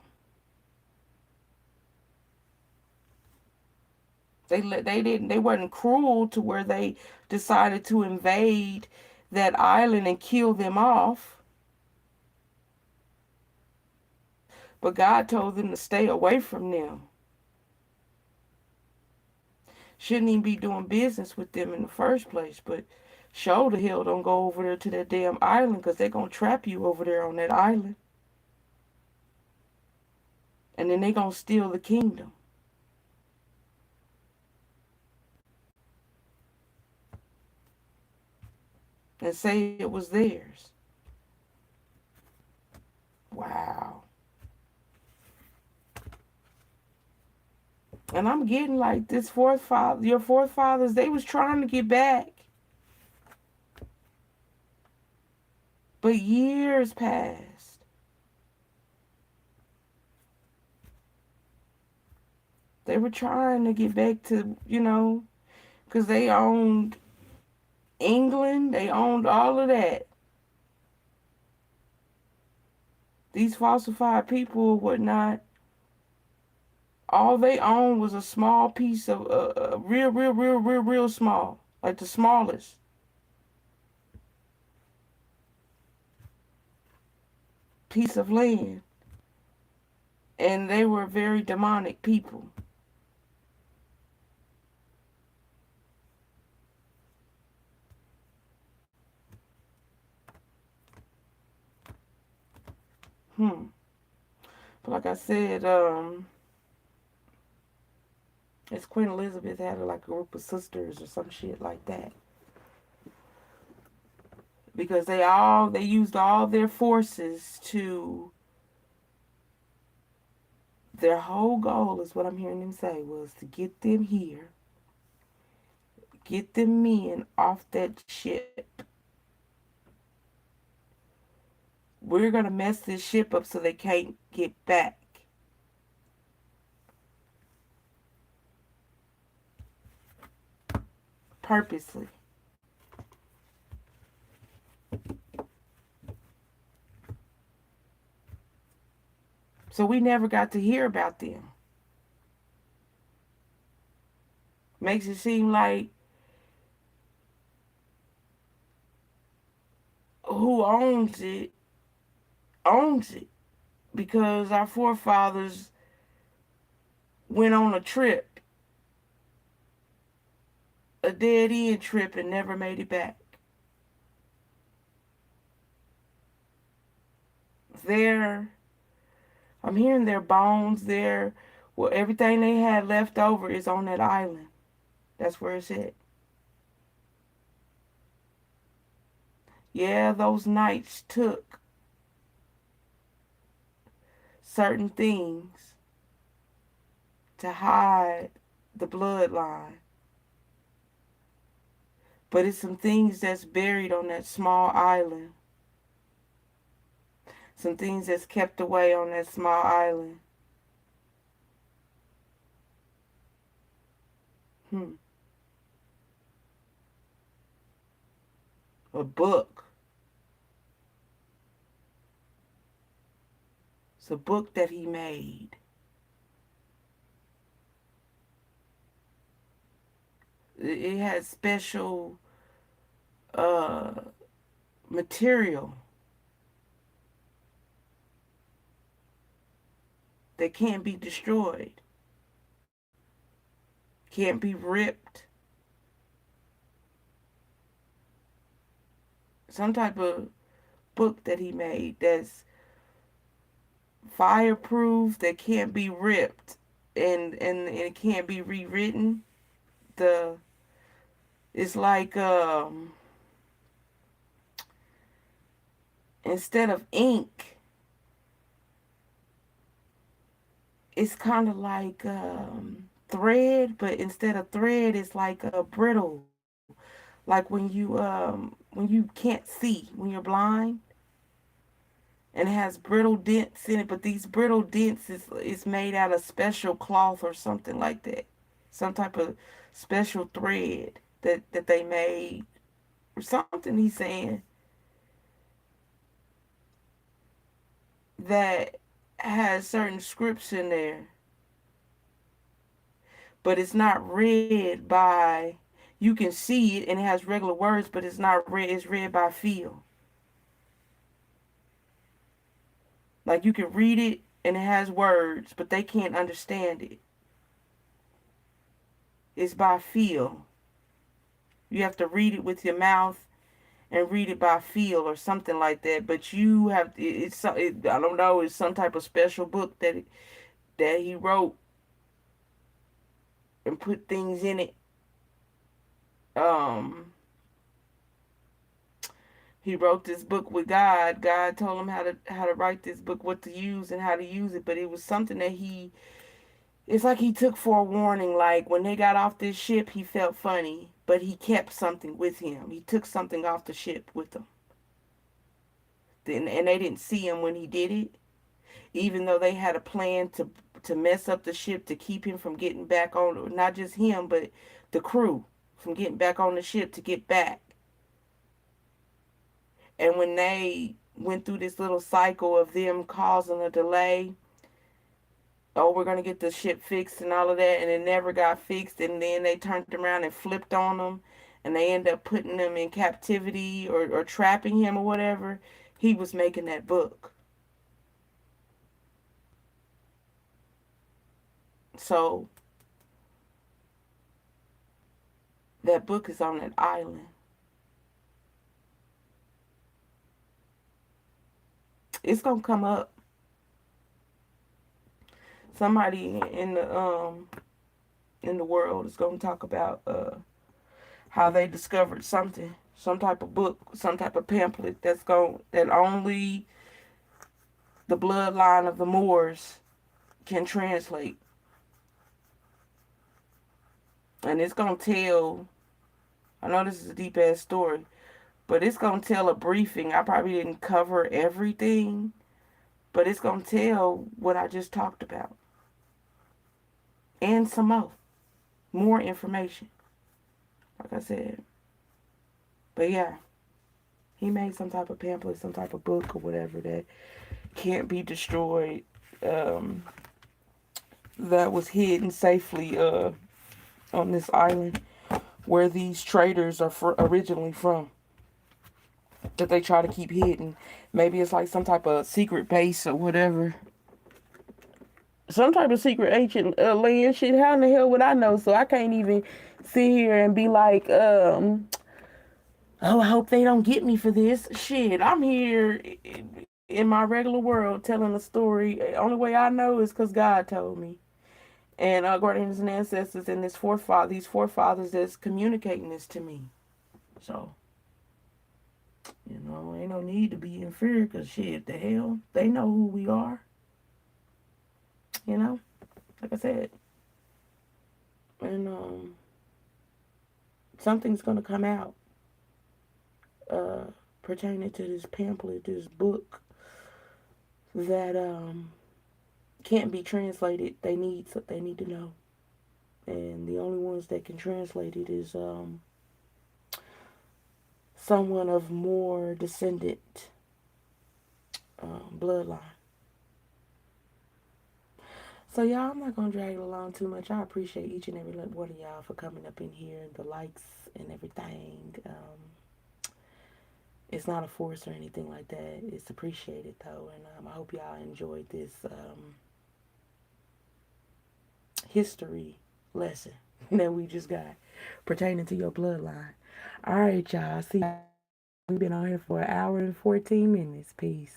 They wasn't cruel to where they decided to invade that island and kill them off. But God told them to stay away from them. Shouldn't even be doing business with them in the first place. But show the hell don't go over there to that damn island, because they're going to trap you over there on that island. And then they're going to steal the kingdom. And say it was theirs. Wow. And I'm getting like your forefathers, they was trying to get back. But years passed. They were trying to get back to, because they owned England, they owned all of that. These falsified people would not. All they owned was a small piece of real small, like the smallest. Piece of land. And they were very demonic people. But like I said, it's Queen Elizabeth had like a group of sisters or some shit like that. Because they used all their forces to, their whole goal is what I'm hearing them say was to get them here, get them men off that ship. We're going to mess this ship up so they can't get back. Purposely. So we never got to hear about them. Makes it seem like who owns it, because our forefathers went on a trip, a dead end trip, and never made it back. I'm hearing their bones there. Well, everything they had left over is on that island. That's where it's at. Yeah, those knights took certain things to hide the bloodline. But it's some things that's buried on that small island. Some things that's kept away on that small island. A book. It's a book that he made. It has special material that can't be destroyed, can't be ripped. Some type of book that he made that's fireproof, that can't be ripped, and it can't be rewritten. It's like instead of ink, it's kind of like thread, but instead of thread, it's like a brittle. Like when you can't see, when you're blind, and it has brittle dents in it, but these brittle dents is made out of special cloth or something like that. Some type of special thread that they made or something he's saying that has certain scripts in there, but it's not read by, you can see it and it has regular words, but it's not read, it's read by feel. Like you can read it and it has words, but they can't understand it. It's by feel. You have to read it with your mouth and read it by feel or something like that. But you have I don't know. It's some type of special book that he wrote and put things in it. Um, he wrote this book with God. God told him how to write this book, what to use and how to use it. But it was something that it's like he took forewarning. Like when they got off this ship, he felt funny, but he kept something with him. He took something off the ship with him. And they didn't see him when he did it, even though they had a plan to mess up the ship to keep him from getting back on, not just him, but the crew from getting back on the ship to get back. And when they went through this little cycle of them causing a delay, oh, we're going to get the ship fixed and all of that, and it never got fixed, and then they turned around and flipped on them, and they end up putting them in captivity or trapping him or whatever. He was making that book. So that book is on that island. It's gonna come up. Somebody in the world is gonna talk about how they discovered something, some type of book, some type of pamphlet that only the bloodline of the Moors can translate, and it's gonna tell. I know this is a deep ass story, but it's gonna tell a briefing. I probably didn't cover everything, but it's gonna tell what I just talked about and some more information. Like I said, but yeah, he made some type of pamphlet, some type of book or whatever that can't be destroyed. Um, that was hidden safely on this island where these traders are originally from. That they try to keep hidden. Maybe it's like some type of secret base or whatever. Some type of secret ancient land shit. How in the hell would I know? So I can't even sit here and be like, oh, I hope they don't get me for this. Shit, I'm here in my regular world telling a story. The only way I know is because God told me. And guardians and ancestors and these forefathers that's communicating this to me. So, ain't no need to be in fear because shit, the hell, they know who we are. Like I said. And something's gonna come out uh, pertaining to this pamphlet, this book that can't be translated. They need to know, and the only ones that can translate it is someone of more descendant bloodline. So y'all, I'm not gonna drag it along too much. I appreciate each and every one of y'all for coming up in here, the likes and everything. It's not a force or anything like that. It's appreciated though, and I hope y'all enjoyed this history lesson that we just got pertaining to your bloodline. All right, y'all. See, we've been on here for 1 hour and 14 minutes. Peace.